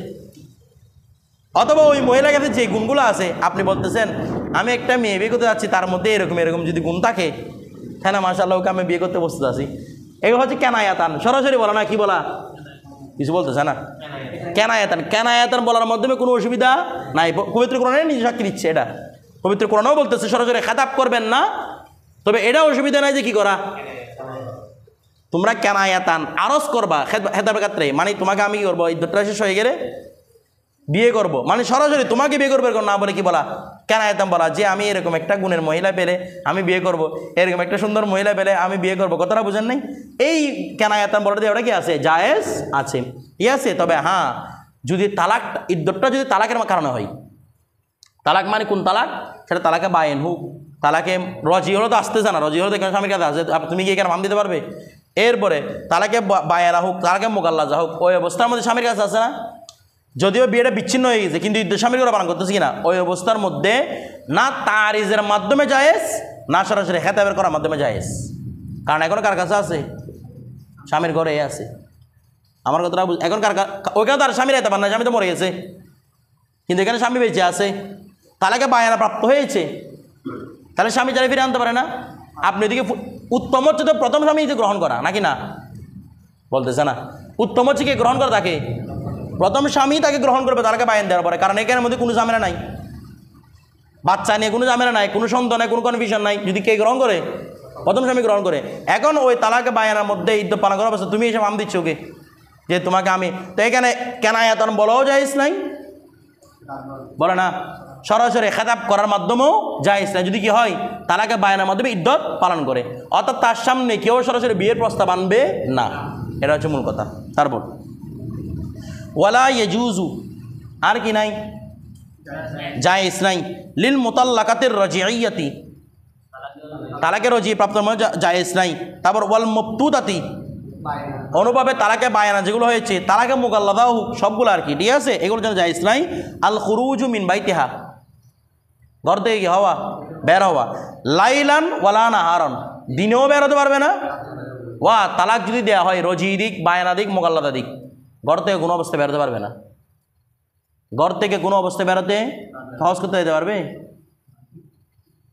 অথবা ওই মহিলার কাছে যে গুণগুলো আছে আপনি বলতেছেন আমি একটা মেয়ে বিয়ে করতে যাচ্ছি, তার মধ্যে এরকম এরকম যদি গুণ থাকে হ্যাঁ মাশাআল্লাহ ওকে আমি বিয়ে করতে বসতে আছি, এগুলো হচ্ছে কেনায়াতান। সরাসরি বলা না, কি বলা? কিছু বলতেছে না, কেনায়াতান। কেনায়াতান বলার মাধ্যমে কোনো অসুবিধা নাই, পবিত্র কোরআনে নিজে সাক্ষী দিচ্ছে। এটা পবিত্র কোরআনেও বলতেছে সরাসরি খেতাব করবেন না, তবে এটা অসুবিধা নাই যে কি করা তোমরা কেনায়াতান আরজ করবা খেতাবের ক্ষেত্রে, মানে তোমাকে আমি কি করবো ইদ্যতটা শেষ হয়ে গেলে বিয়ে করব, মানে সরাসরি তোমাকে বিয়ে করবো না বলে কি বলা কেনায়াতাম বলা, যে আমি এরকম একটা গুণের মহিলা পেলে আমি বিয়ে করব, এরকম একটা সুন্দর মহিলা পেলে আমি বিয়ে করব। কথাটা বুঝেন নাই? এই কেনায়াতাম বলাতে ওটা কি আছে? জায়েজ আছে, ঠিক আছে। তবে হ্যাঁ, যদি তালাক ইদ্যতটা যদি তালাকের কারণে হয়, তালাক মানে কোন তালাক? সেটা তালাকে বায়েন হোক, তালাকে রজি হলো তো আসতেছে না, রজি হলো তো এখানে স্বামীর কাছে আসে, তুমি কি এখানে ভাম দিতে পারবে? এরপরে তালাকে বায়েরা হোক, তালাকে মোকাল্লাজা হোক, ওই অবস্থার মধ্যে স্বামীর কাছে আসে না, যদিও বিয়েটা বিচ্ছিন্ন হয়ে গেছে কিন্তু স্বামীর করে পালন করতেছে কিনা, ওই অবস্থার মধ্যে না তারিজের মাধ্যমে জায়েজ, না সরাসরি খেতাবের করার মাধ্যমে জায়েজ। কারণ এখন কার কাছে আছে? স্বামীর ঘরে আছে। আমার কথাটা এখন কার, ওইখানে তার স্বামীর আইতে পারে না, স্বামী তো মরে গেছে, কিন্তু এখানে স্বামী বেঁচে আছে, তালাকে বায়ানা প্রাপ্ত হয়েছে, তাহলে স্বামী যারা ফিরে আনতে পারে না। আপনি এদিকে উত্তম হচ্ছে তো প্রথম স্বামী গ্রহণ করা নাকি না? বলতেছে না, উত্তম হচ্ছে কি গ্রহণ করা, তাকে প্রথম স্বামী তাকে গ্রহণ করবে তাকে বায়ান দেওয়ার পরে, কারণ এখানের মধ্যে কোনো ঝামেলা নাই, বাচ্চা নিয়ে কোনো ঝামেলা নাই, কোনো সন্দেহ নাই, কোনো কনফিউশন নাই। যদি কে গ্রহণ করে? প্রথম স্বামী গ্রহণ করে। এখন ওই তালাকে বায়ানের মধ্যে ইদ্যত পালন করার অবস্থা তুমি এসে আম দিচ্ছ ওকে যে তোমাকে আমি, তো এখানে কেনায়াতন বলাও জায়েজ নাই, বলে না সরাসরি খেতাব করার মাধ্যমেও জায়েজ নাই। যদি কি হয় তালাকে বায়ানের মাধ্যমে ইদ্যত পালন করে, অর্থাৎ তার সামনে কেউ সরাসরি বিয়ের প্রস্তাব আনবে না, এটা হচ্ছে মূল কথা। তারপর ওয়ালা ইয়াজুজু, আর কি নাই? জায়েজ নাই। লিল মুতাল্লাকাতির রাজিইয়াতি, তালাকে রজি প্রাপ্ত জায়েজ নাই। তারপর ওয়াল মবতুদাতি, অনুভাবে তালাকে বায়ানা যেগুলো হয়েছে, তালাকে মুগাল্লাদাও সবগুলো আর কি, ঠিক আছে, এগুলোর জন্য জায়েজ নাই। আল খুরুজু মিন বাইতিহা, ঘর থেকে কি হওয়া, বের হওয়া, লাইলান ওয়ালা নাহারন, দিনেও বের হতে পারবে না। ওয়া তালাক যদি দেওয়া হয় রজি দিক, বায়ানা দিক, মুগাল্লাদা দিক, ঘর থেকে কোনো অবস্থায় বেরোতে পারবে না। ঘর থেকে কোনো অবস্থায় বেরোতে হজ করতে যেতে পারবে?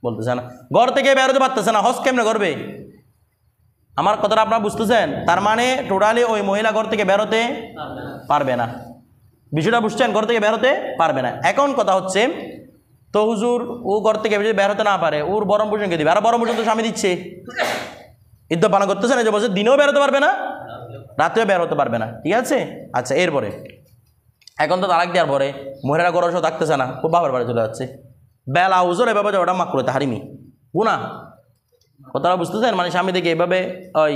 বলতেছে না, ঘর থেকে বেরোতে পারতেছে না, হজ কেমনে করবে? আমার কথাটা আপনারা বুঝতেছেন? তার মানে টোটালি ওই মহিলা ঘর থেকে বেরোতে পারবে না, বিষয়টা বুঝছেন? ঘর থেকে বেরোতে পারবে না। এখন কথা হচ্ছে তো হুজুর ও ঘর থেকে যদি বেরোতে না পারে, ওর বরম পোষণকে দিবে, আর বরম পোষণ তো স্বামী দিচ্ছে, ইদ্যত পালন করতেছে না, যে বলছে দিনেও বেরোতে পারবে না, রাতেও বের হতে পারবে না, ঠিক আছে। আচ্ছা, এরপরে এখন তো তালাক দেওয়ার পরে মহিলারা ঘর সহ থাকতেছে না, খুব বাবার বাড়ি চলে যাচ্ছে, বেলা উজোর এভাবে ওটা মাকরুহ তাহরিমি গুনাহ। কথাটা বুঝতেছেন? মানে স্বামী থেকে এভাবে ওই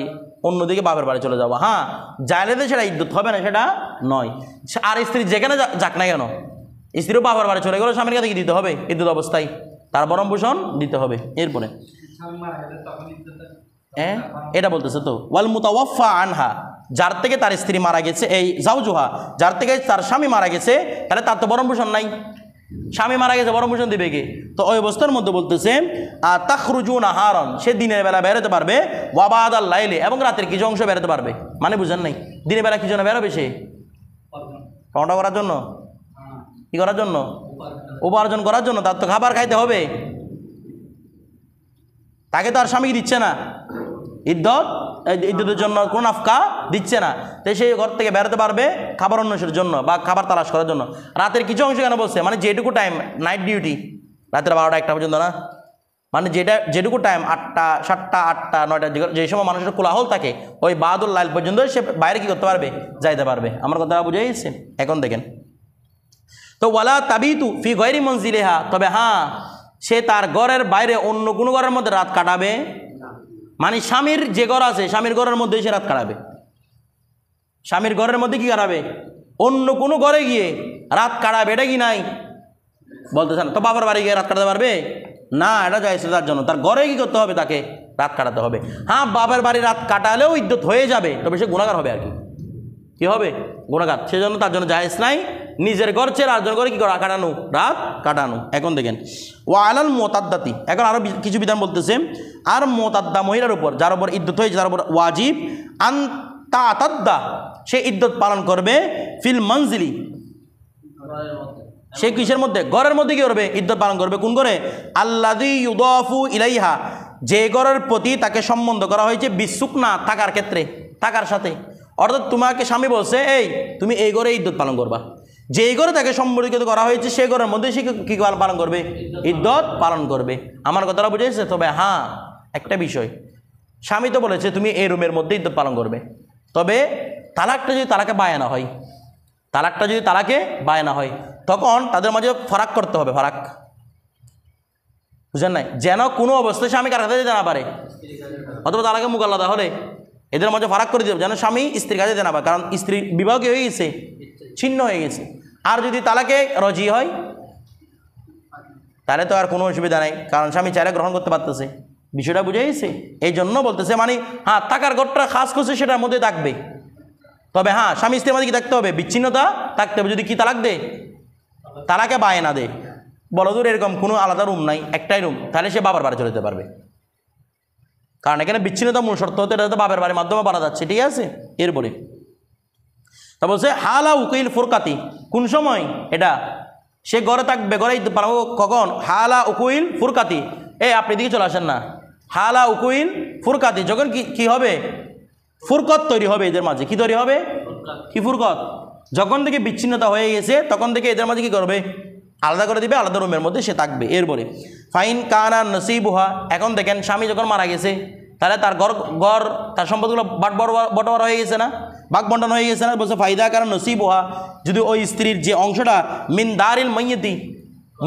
অন্যদিকে বাবার বাড়ি চলে যাওয়া, হ্যাঁ জায়েলে সেটা ইদ্যত হবে না, সেটা নয়। আর স্ত্রী যেখানে যাক না কেন, স্ত্রীও বাবার বাড়ি চলে গেল, স্বামীর কাছে দিতে হবে ইদ্যত অবস্থায়, তার বরণ পোষণ দিতে হবে। এরপরে হ্যাঁ এটা বলতেছে তো ওয়াল মুতাওয়াফা আনহা, যার থেকে তার স্ত্রী মারা গেছে, এই জাওজুহা যার থেকে তার স্বামী মারা গেছে, তাহলে তার তো ভরণ পোষণ নাই, স্বামী মারা গেছে ভরণ পোষণ দিবে কে? তো ওই অবস্থার মধ্যে বলতেছে তাখরুজুনা হারান, সে দিনের বেলা বেরোতে পারবে, ওয়াবাদাল লাইলি, এবং রাতের কিছু অংশ বেরোতে পারবে। মানে বুঝেন নাই, দিনের বেলা কি জন্য বেরোবে? সে টমটা করার জন্য, কি করার জন্য? উপার্জন করার জন্য। তার তো খাবার খাইতে হবে, তাকে তো আর স্বামী দিচ্ছে না, ইদ্যতের জন্য কোনো নাফকা দিচ্ছে না, তো সেই ঘর থেকে বেরোতে পারবে খাবার অন্বেষণের জন্য বা খাবার তালাশ করার জন্য। রাতের কিছু অংশ কেন বলছে? মানে যেটুকু টাইম নাইট ডিউটি, রাতের 12টা 1টা পর্যন্ত না, মানে যেটুকু টাইম 8টা 7টা 8টা 9টা যে সময় মানুষের কোলাহল থাকে, ওই বাদুল লাইল পর্যন্ত সে বাইরে কি করতে পারবে? যাইতে পারবে। আমার কথা বুঝে গেছে? এখন দেখেন তো ওয়ালা তাবিতু ফি গয়রি মনজিলিহা, তবে হ্যাঁ সে তার ঘরের বাইরে অন্য কোনো ঘরের মধ্যে রাত কাটাবে, মানে স্বামীর যে ঘর আছে স্বামীর ঘরের মধ্যে সে রাত কাটাবে। স্বামীর ঘরের মধ্যে কি কাটাবে? অন্য কোনো ঘরে গিয়ে রাত কাটাবে, এটা কি নাই বলতেছেন? তো বাবার বাড়ি গিয়ে রাত কাটাতে পারবে না, এটা যায় তার জন্য তার ঘরে কি করতে হবে? তাকে রাত কাটাতে হবে। হ্যাঁ বাবার বাড়ি রাত কাটালেও ইদ্যত হয়ে যাবে, তবে সে গুনাহগার হবে। আর কি হবে? গুনাহগার। সেজন্য তার জন্য জায়েজ নাই নিজের ঘর ছেড়ে আরেকজন করে কি করা? কাটানো, রাত কাটানো। এখন দেখেন ওয়া আলাল মুতাদ্দাতি, এখন আরও কিছু বিধান বলতেছে। আর মুতাদ্দা মহিলার উপর, যার উপর ইদ্যত হয়েছে, তার উপর ওয়াজিব আন তাতাদ্দা, সে ইদ্যত পালন করবে ফিল মনজিলি, সে কিসের মধ্যে? ঘরের মধ্যে কি করবে? ইদ্যত পালন করবে। কোন ঘরে? আল্লাযী ইউদাফু ইলাইহা, যে ঘরের প্রতি তাকে সম্বন্ধ করা হয়েছে বিসুকনা, থাকার ক্ষেত্রে, থাকার সাথে। অর্থাৎ তোমাকে স্বামী বলছে এই তুমি এই ঘরে ইদ্যত পালন করবা, যেই ঘরে তাকে সম্পর্কিত করা হয়েছে সেই ঘরের মধ্যে সে কী পালন করবে? ইদ্যত পালন করবে। আমার কথাটা বুঝেছে? তবে হ্যাঁ একটা বিষয়, স্বামী তো বলেছে তুমি এই রুমের মধ্যে ইদ্যত পালন করবে, তবে তালাকটা যদি তালাকে বায়ানা হয়, তালাকটা যদি তালাকে বায়ানা হয়, তখন তাদের মাঝে ফারাক করতে হবে, ফারাক, বুঝেন নাই? যেন কোনো অবস্থায় স্বামী কার কাছে যেতে না পারে, অথবা তালাকে মুখ আলাদা হলে এদের মাঝে ফারাক করে দিতে, যেন স্বামী স্ত্রীর কাছে যেতে না পারে, কারণ স্ত্রী বিবাহ কি হয়ে গেছে? ছিন্ন হয়ে গেছে। আর যদি তালাকে রাজি হয় তাহলে তো আর কোনো অসুবিধা নেই, কারণ স্বামী চাইলে গ্রহণ করতে পারতেছে। বিষয়টা বুঝে গেছে? এই জন্য বলতেছে মানে হ্যাঁ থাকার ঘরটা খাস করছে সেটার মধ্যে থাকবে, তবে হ্যাঁ স্বামী স্ত্রীর মধ্যে কি থাকতে হবে? বিচ্ছিন্নতা থাকতে হবে। যদি কি তালাক দে, তালাকে বায়না দে, বলো দূর এরকম কোনো আলাদা রুম নাই, একটাই রুম, তাহলে সে বাবার বাড়ি চলে যেতে পারবে, কারণ এখানে বিচ্ছিন্নতা মূল শর্ত হতে, এটা তো বাবার বাড়ির মাধ্যমে বাড়া যাচ্ছে। ঠিক আছে? এরপরে তা বলছে হালা উকিল ফুরকাতি, কোন সময় এটা সে ঘরে থাকবে, ঘরে পালাবো কখন? হালা উকুইল ফুরকাতি, আপনি দিকে চলে আসেন না, হালা উকুইল ফুরকাতি, যখন কি হবে? ফুরকত তৈরি হবে এদের মাঝে। কি তৈরি হবে? কি ফুরকত? যখন থেকে বিচ্ছিন্নতা হয়ে গেছে তখন থেকে এদের মাঝে কি করবে? আলাদা করে দিবে, আলাদা রুমের মধ্যে সে থাকবে। এরপরে ফাইন কানা নসিবুহা, এখন দেখেন স্বামী যখন মারা গেছে তাহলে তার ঘর তার সম্পদগুলো বটোয়ারা হয়ে গেছে না, ভাগ বন্টন হয়ে গেছে না? বলছে ফাইদা কারণ নসিবুহা, যদি ওই স্ত্রীর যে অংশটা মিন দারিল মাইয়িতি,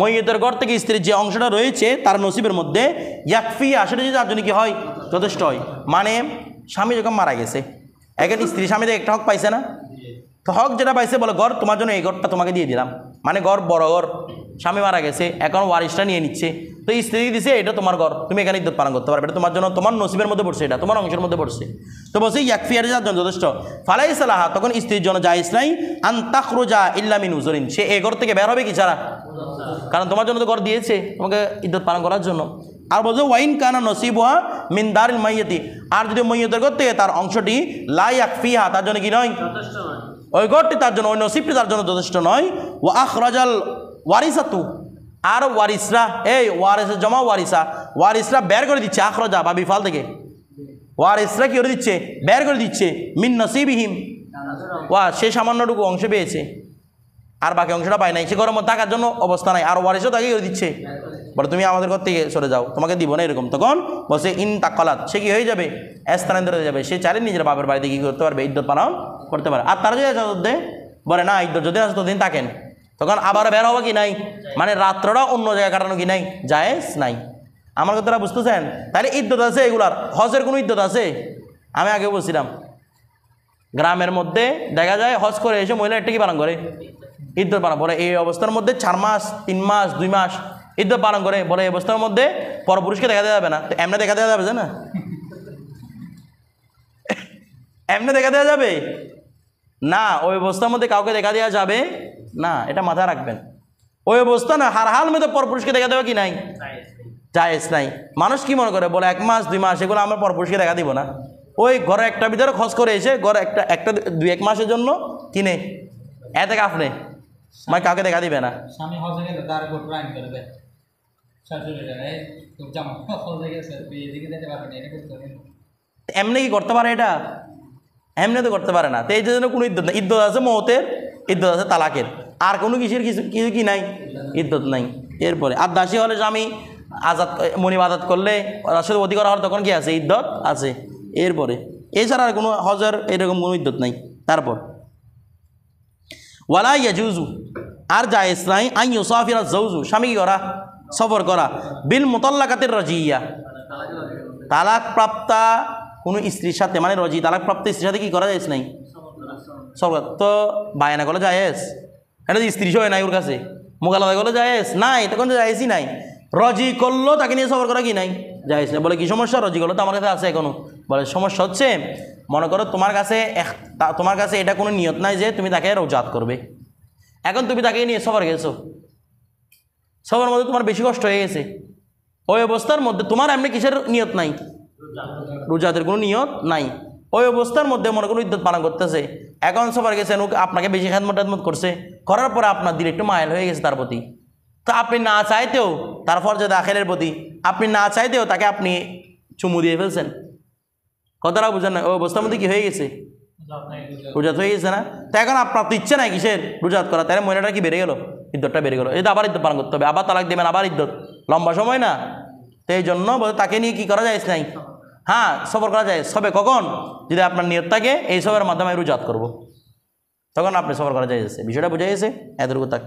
মইয়তের ঘর থেকে স্ত্রীর যে অংশটা রয়েছে তার নসিবের মধ্যে ইয়াকফিয়া, সেটা যদি তার জন্য কি হয়? যথেষ্ট হয়। মানে স্বামী যখন মারা গেছে এখন স্ত্রী স্বামীদের একটা হক পাইছে না, তো হক যেটা পাইছে বলে ঘর তোমার জন্য এই ঘরটা তোমাকে দিয়ে দিলাম, মানে ঘর বড় ঘর, স্বামী মারা গেছে এখন ওয়ারিশটা নিয়ে নিচ্ছে, তো স্ত্রী দিছে এটা তোমার ঘর, তুমি এখানে ইদ্যত পালন করতে পারবে, এটা তোমার জন্য, তোমার নসিবের মধ্যে পড়ছে, এটা তোমার অংশের মধ্যে পড়ছে। তো বলছে ইয়াকফিয়ার জন্য যথেষ্ট। ফালাই সালাহা, তখন স্ত্রীর জন্য জায়েজ নাই আন তাখরুজা ইল্লা মিন উযরিন, সে এই ঘর থেকে বের হবে কি ছাড়া, কারণ তোমার জন্য তো ঘর দিয়েছে তোমাকে ইদ্যত পালন করার জন্য। আর বলছে ওয়াইন কানা নসিবুহা মিন দারিল মাইয়িতি, আর যদি মইয়তের ঘর থেকে তার অংশটি লা ইয়াকফিহা, তার জন্য কি নয়? ওই ঘরটি তার জন্য, ওই নসিবটি তার জন্য যথেষ্ট নয়। ওয়া আখরাজাল ওয়ারিসাতু, আর ওয়ারিসরা, ওয়ারিসের জমা ওয়ারিসা, ওয়ারিসরা বের করে দিচ্ছে, আখরাজা বা বিফাল থেকে ওয়ারিসরা কি করে দিচ্ছে? বের করে দিচ্ছে মিন নসিবিহিম, সে সামান্যটুকু অংশ পেয়েছে আর বাকি অংশটা পায় নাই, সে ঘরের মধ্যে থাকার জন্য অবস্থা নাই, আর ওয়ারিসও তাকে করে দিচ্ছে, বলে তুমি আমাদের ঘর থেকে সরে যাও, তোমাকে দিব না এরকম। তখন বলছে ইন তাকালাত, সে কি হয়ে যাবে? স্থানান্তর হয়ে যাবে, সে চাইলে নিজের বাপের বাড়িতে কি করতে পারবে? ইদ্যত পালন করতে পারে। আর তারা যদি দেয় বলে না ইদ্যত যদি আসে ততদিন থাকেন, তখন আবার বের হওয়া কি নাই, মানে রাত্রটা অন্য জায়গায় কাটানো কি নাই, জায়েজ নাই। আমার কথাটা বুঝতেছেন? তাহলে ইদ্যত আছে এগুলার, হজের কোনো ইদ্যত আছে? আমি আগে বলছিলাম গ্রামের মধ্যে দেখা যায় হজ করে এসে মহিলা একটা কি পালন করে? ইদ্যত পালন। বলে এই অবস্থার মধ্যে 4 মাস 3 মাস 2 মাস ইদ্যত পালন করে, বলে এই অবস্থার মধ্যে পরপুরুষকে দেখা দেওয়া যাবে না, তো এমনি দেখা দেওয়া যাবে না, এমনি দেখা দেওয়া যাবে না, ওই অবস্থার মধ্যে কাউকে দেখা দেওয়া যাবে না, এটা মাথায় রাখবেন। ওই অবস্থা না হার হাল মধ্যে পরপুরুষকে দেখা দেওয়া কি নাই, জায়েজ নাই। মানুষ কি মনে করে, বলে 1 মাস 2 মাস এগুলো আমার পরপুরুষকে দেখা দিব না, ওই ঘরে একটা ভিতরে খরচ করে এসে ঘরে একটা 2-1 মাসের জন্য কিনে এতে কাফনে মানে কাউকে দেখা দিবে না। স্বামী হজে গেলে তার গোট রাইন করে দেয়, শাশুড়িরা তোর জামা হজে গেছে তুই এদিকে যেতে পারবি না, এটা করতে হবে। এমনি কি করতে পারে এটা? এমনি তো করতে পারে না। তো এই জন্য কোনো ইদ্যত নাই। ইদ্যত আছে মৌতের, ইদ্যত আছে তালাকের, আর কোনো কিসের কিছু কি নাই, ইদ্যত নাই। এরপরে আর দাসী হলে স্বামী আজাদ মনিব আজাদ করলে রাশের অধি করা হলে তখন কি আছে, ইদ্যত আছে। এরপরে এছাড়া আর কোনো হজের এরকম কোনো ইদ্যত নাই। তারপর ওয়ালা ইয়াজুজু, আর জায়েজ নাই আন ইউসাফিরা জাওজু, স্বামী কি করা, সফর করা, বিল মুতাল্লাকাতির রাজিয়া, তালাক প্রাপ্তা কোনো স্ত্রীর সাথে, মানে রজি তালাক প্রাপ্ত স্ত্রীর সাথে কি করা যায় নাই, সফর। তো বায়না করলে জায়েজ, এটা স্ত্রী হয় নাই ওর কাছে, মোকালাদা করলে জায়েজ নাই, তখন তো জায়েজই নাই। রজি করলো তাকে নিয়ে সফর করা কি নাই, জায়েজ নাই। বলে কি সমস্যা, রজি করলো তো আমার কাছে আছে এখনো। বলে সমস্যা হচ্ছে, মনে করো তোমার কাছে এটা কোনো নিয়ত নাই যে তুমি তাকে রোজাত করবে, এখন তুমি তাকে নিয়ে সফর গেছো, সফরের মধ্যে তোমার বেশি কষ্ট হয়ে গেছে, ওই অবস্থার মধ্যে তোমার এমনি কিসের নিয়ত নাই, রোজাতের কোনো নিয়ত নাই, ওই অবস্থার মধ্যে মনে কোনো ইদ্যত পালন করতেছে, এখন সফর গেছেন, আপনাকে বেশি খেদমত করছে, করার পরে আপনার দিলে একটু মাইল হয়ে গেছে তার প্রতি, তো আপনি না চাইতেও তার ফরজে দাখিলের প্রতি আপনি না চাইতেও তাকে আপনি চুমু দিয়ে ফেলছেন, কথাটা বুঝেন না, ওই অবস্থার মধ্যে কি হয়ে গেছে, রোজাত হয়ে গেছে না। তো এখন আপনার তো ইচ্ছে নাই কিসের, রোজাত করা, তাহলে মহিলাটা কি বেড়ে গেল, ইদ্যতটা বেড়ে গেল, এটা আবার ইদ্যত পালন করতে হবে, আবার তালাক দেবেন, আবার ইদ্যত, লম্বা সময় না। তো এই জন্য তাকে নিয়ে কি করা যায় নাই, হ্যাঁ সফর করা যায়, সবে কখন, যদি আপনার নিয়ত থাকে এই সবের মাধ্যমে আমি রোজাত করবো, তখন আপনি সফর করা যায়। বিষয়টা বোঝা গেছে, এতটুকু থাক।